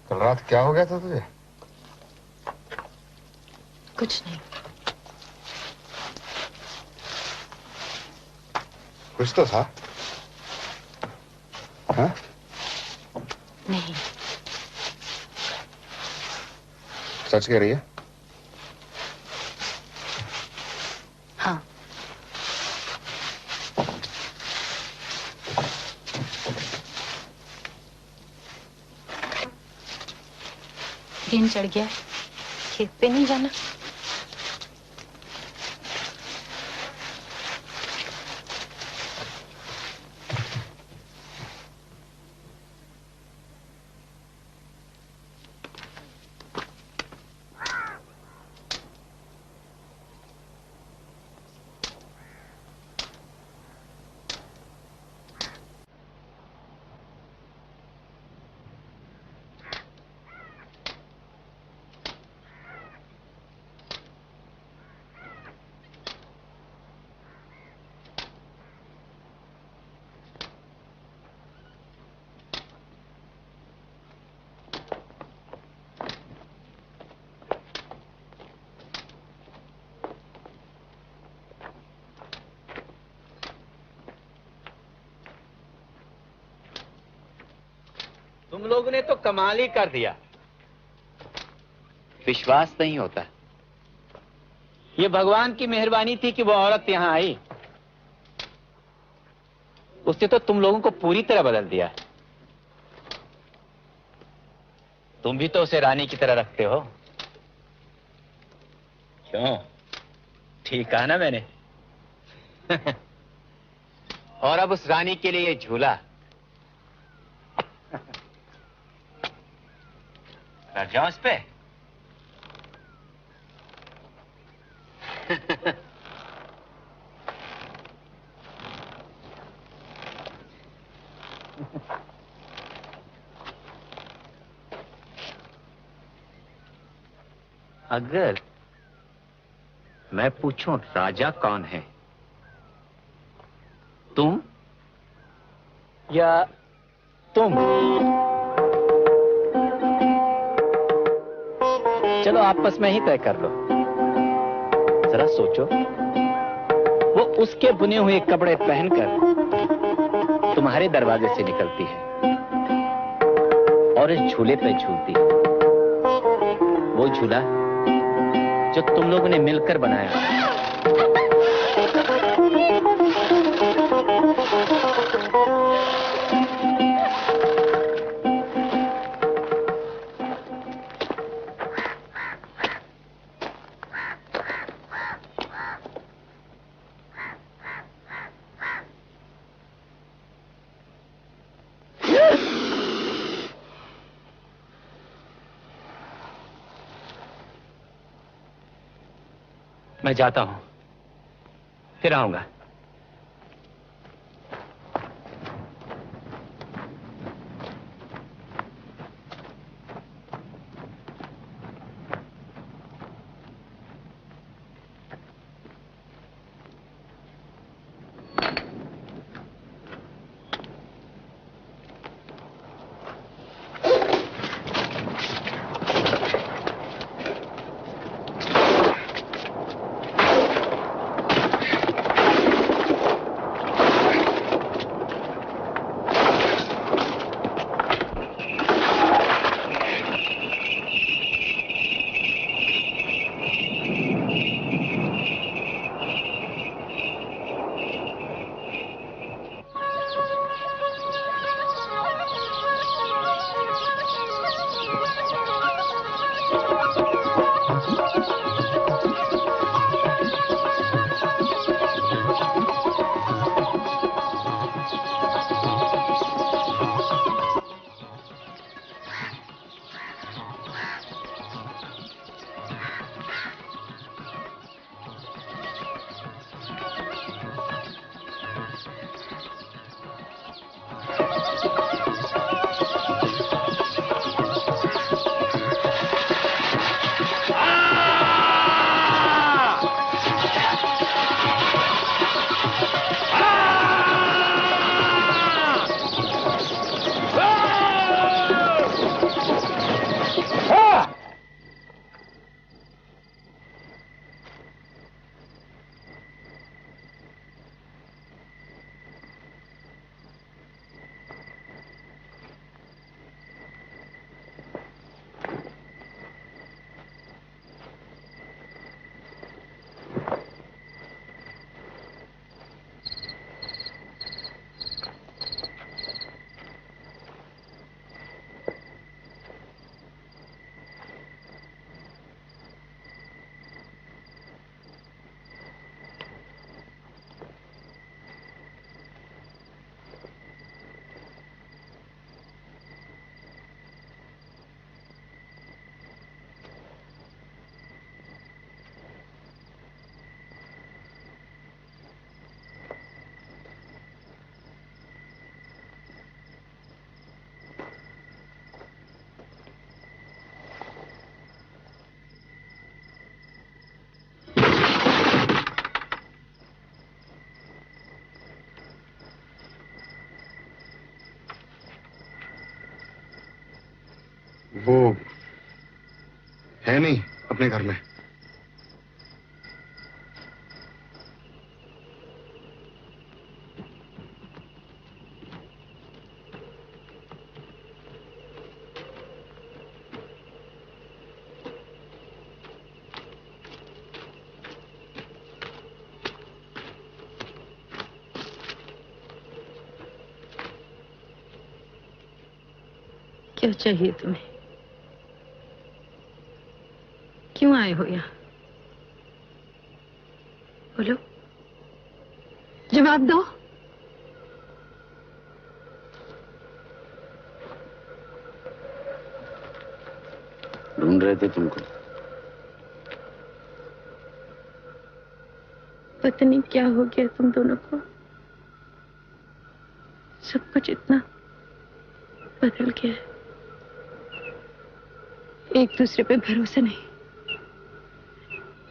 कल रात क्या हो गया था तुझे? कुछ नहीं। कुछ तो था। हाँ? नहीं। सच कह रही है? हाँ। दिन चढ़ गया है, खेत पे नहीं जाना? तुम लोगों ने तो कमाल ही कर दिया। विश्वास नहीं होता। ये भगवान की मेहरबानी थी कि वो औरत यहां आई। उसने तो तुम लोगों को पूरी तरह बदल दिया। तुम भी तो उसे रानी की तरह रखते हो। क्यों? ठीक कहा ना मैंने? और अब उस रानी के लिए ये झूला। बैठ जाओ इस पे। अगर मैं पूछूं राजा कौन है, तुम या तुम? चलो आपस में ही तय कर लो। जरा सोचो, वो उसके बुने हुए कपड़े पहनकर तुम्हारे दरवाजे से निकलती है और इस झूले पे झूलती है। वो झूला जो तुम लोगों ने मिलकर बनाया। मैं जाता हूं, फिर आऊंगा। वो है नहीं अपने घर में। क्या चाहिए तुम्हें? क्यों आए हो यहाँ? बोलो, जवाब दो। ढूंढ रहे थे तुमको। पता नहीं क्या हो गया तुम दोनों को, सब कुछ इतना बदल गया है। एक दूसरे पे भरोसा नहीं,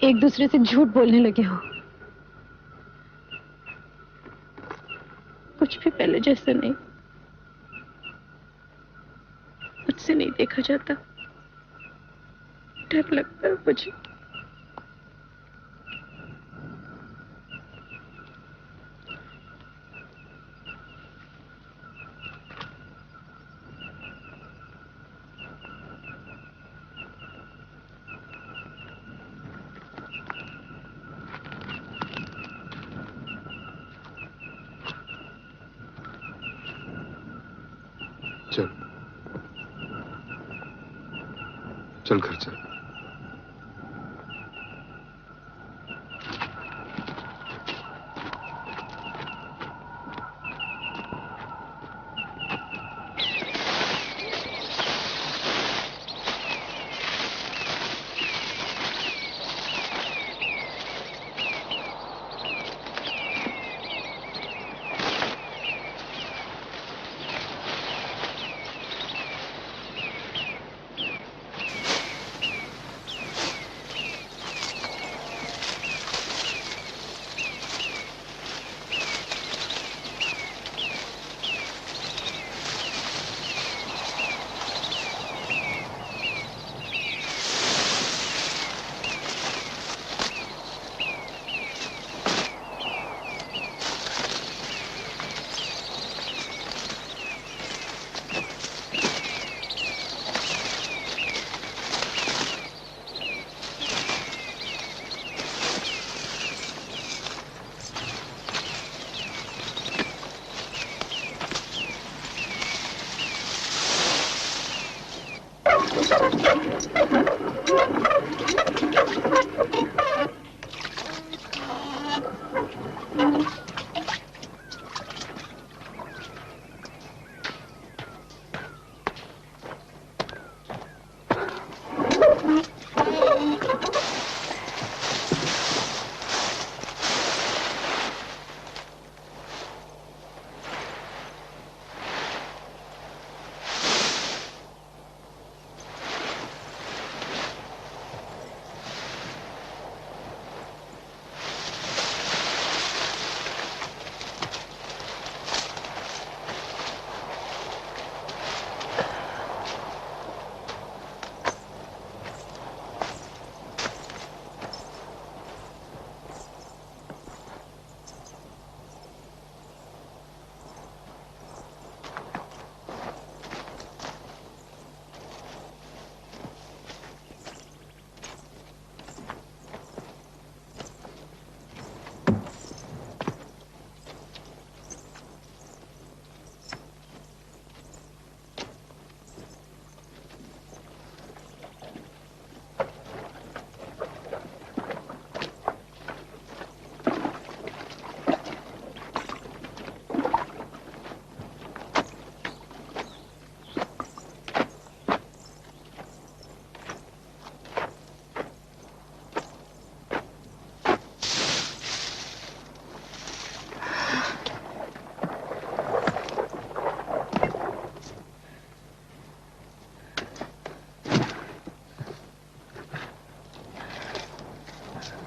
एक दूसरे से झूठ बोलने लगे हो। कुछ भी पहले जैसा नहीं, मुझसे नहीं देखा जाता, डर लगता है मुझे। चल चल घर चल।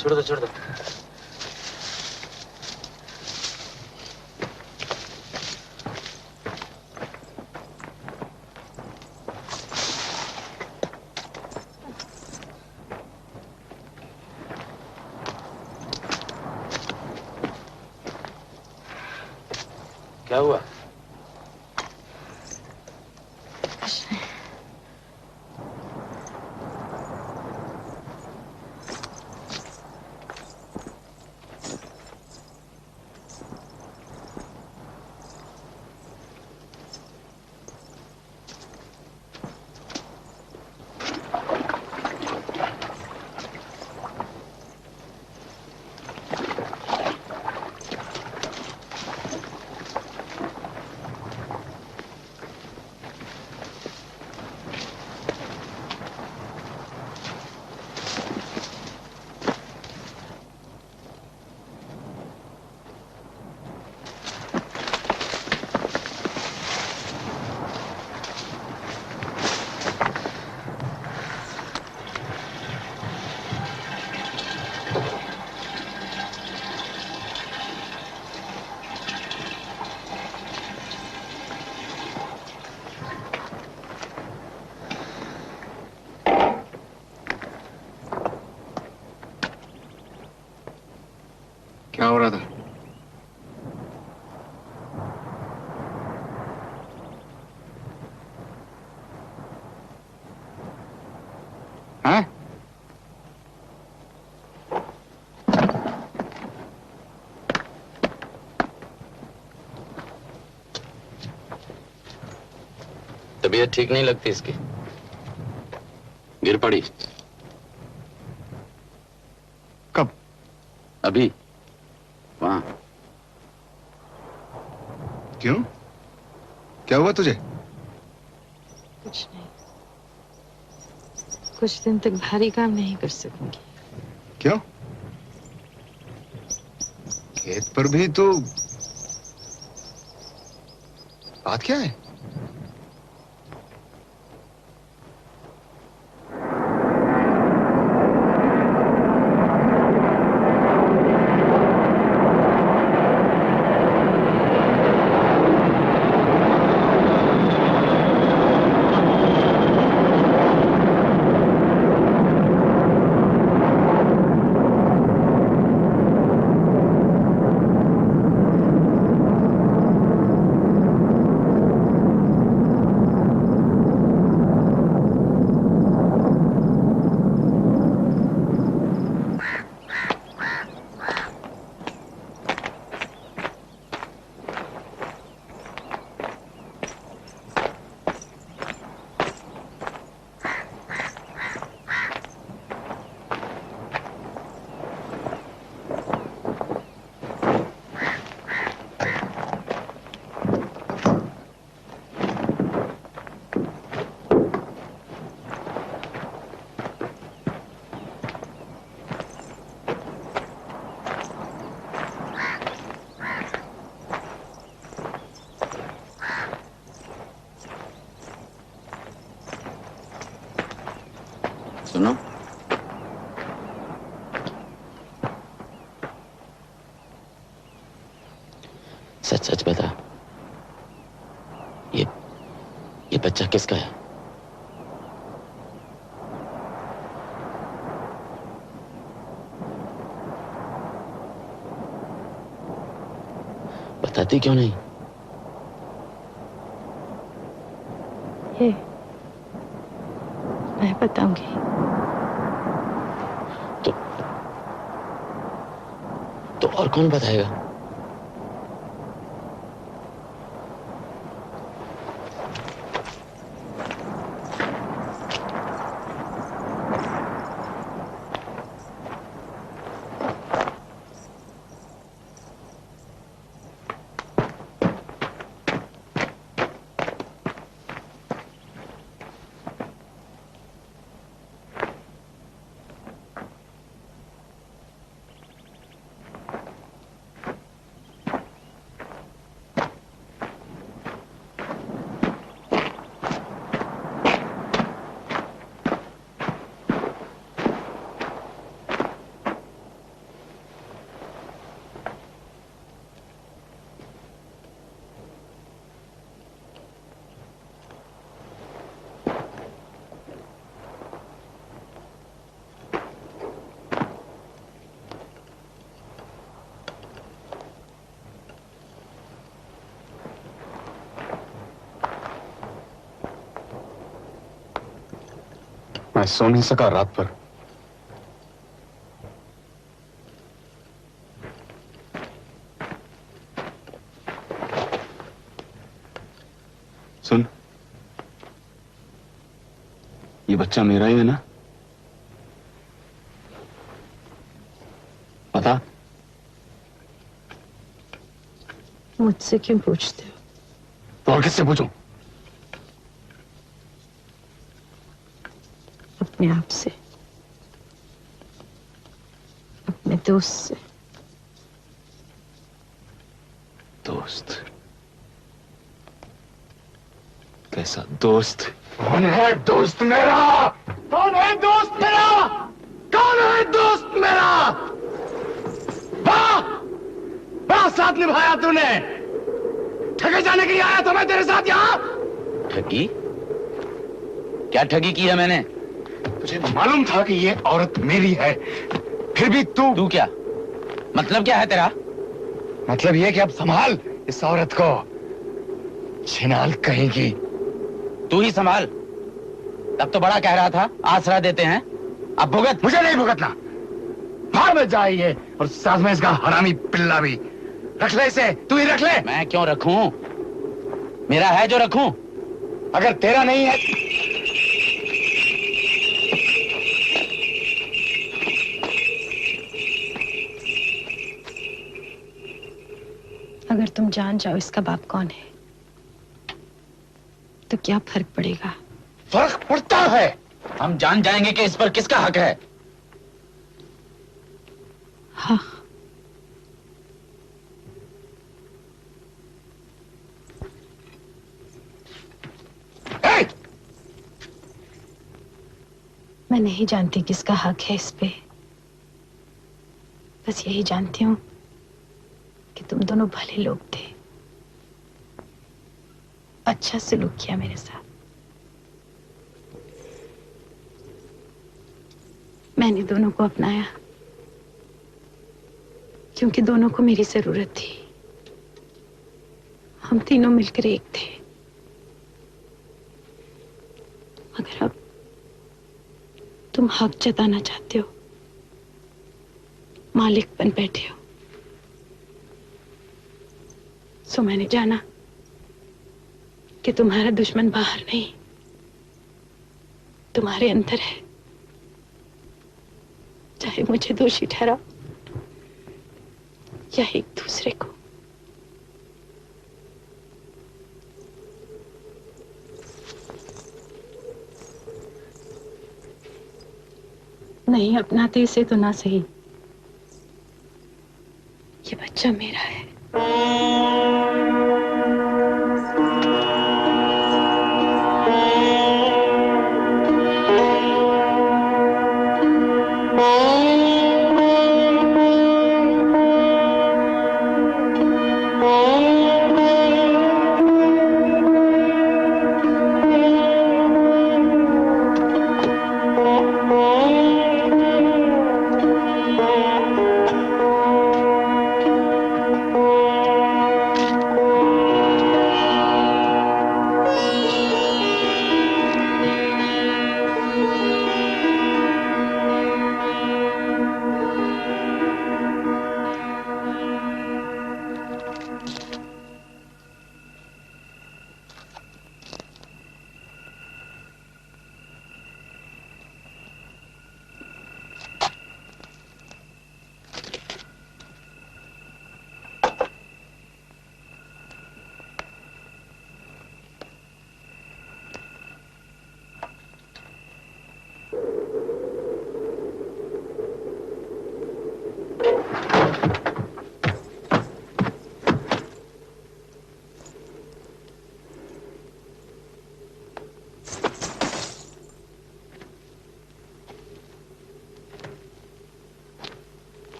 छोड़ दो छोड़ दो। क्या हुआ? क्या हो रहा था? हाँ? तबीयत ठीक नहीं लगती इसकी। गिर पड़ी। कब? अभी वहां। क्यों? क्या हुआ तुझे? कुछ नहीं। कुछ दिन तक भारी काम नहीं कर सकूंगी। क्यों? खेत पर भी तो बात क्या है? सुनो, सच सच बता, ये बच्चा किसका है? बताती क्यों नहीं? ये मैं बताऊंगी। तो और कौन बताएगा? मैं सो नहीं सका रात भर। सुन, ये बच्चा मेरा ही है ना? पता? मुझसे क्यों पूछते हो? तो और किससे पूछूं? अपने आप से, अपने दोस्त से। दोस्त? कैसा दोस्त? कौन है दोस्त मेरा? कौन है दोस्त मेरा? कौन है दोस्त मेरा? वाह, बड़ा साथ निभाया तूने। ठगे जाने के लिए आया था मैं तेरे साथ यहाँ। ठगी? क्या ठगी की है मैंने? तुझे मालूम था कि ये औरत मेरी है, फिर भी तू क्या? मतलब क्या है तेरा? मतलब ये कि अब संभाल इस औरत को, छिनाल कहेगी। तू ही संभाल। तब तो बड़ा कह रहा था आसरा देते हैं, अब भुगत। मुझे नहीं भुगतना। भाड़ में जाइए और साथ में इसका हरामी पिल्ला भी। रख ले इसे, तू ही रख ले। मैं क्यों रखूं? मेरा है जो रखूं। अगर तेरा नहीं है। अगर तुम जान जाओ इसका बाप कौन है तो क्या फर्क पड़ेगा? फर्क पड़ता है। हम जान जाएंगे कि इस पर किसका हक है। हाँ, मैं नहीं जानती किसका हक है इस पे। बस यही जानती हूँ कि तुम दोनों भले लोग थे, अच्छा सलूक किया मेरे साथ। मैंने दोनों को अपनाया क्योंकि दोनों को मेरी जरूरत थी। हम तीनों मिलकर एक थे। मगर अब तुम हक जताना चाहते हो, मालिक बन बैठे हो। सो मैंने जाना कि तुम्हारा दुश्मन बाहर नहीं, तुम्हारे अंदर है। चाहे मुझे दोषी ठहराओ या एक दूसरे को। नहीं अपनाते इसे तो ना सही, ये बच्चा मेरा है।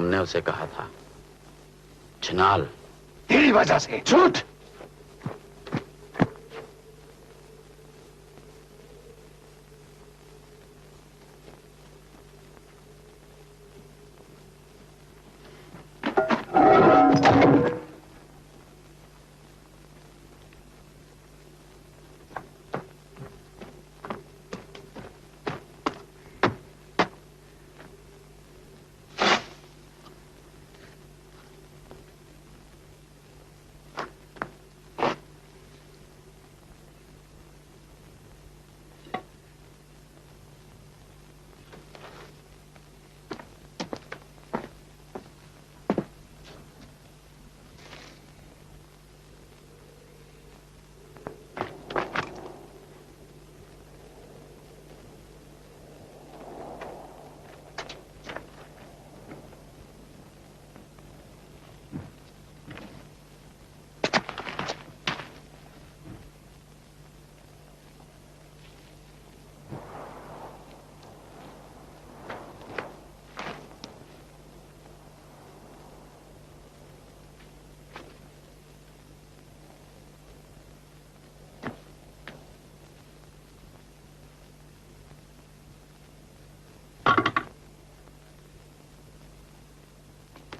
तुमने उसे कहा था, छिनाल। तेरी वजह से। झूठ।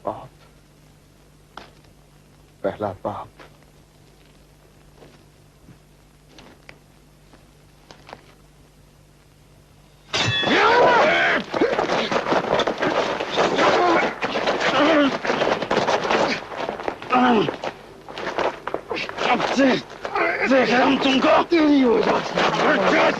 बाप, पहला बाप। अब से देख रहा हूं तुमको। तेरी वजह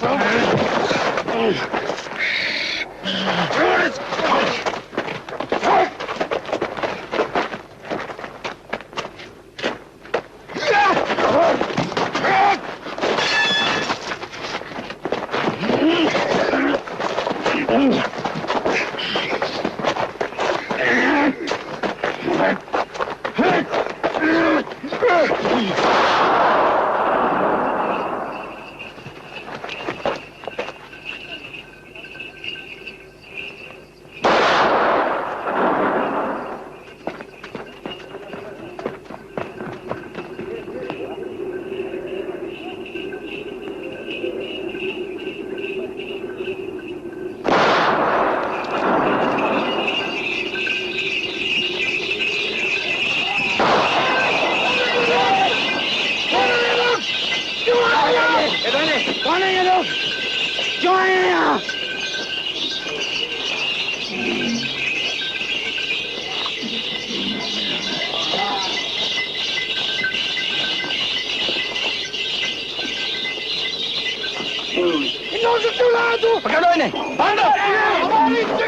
पकड़ो इन्हें, बांधो।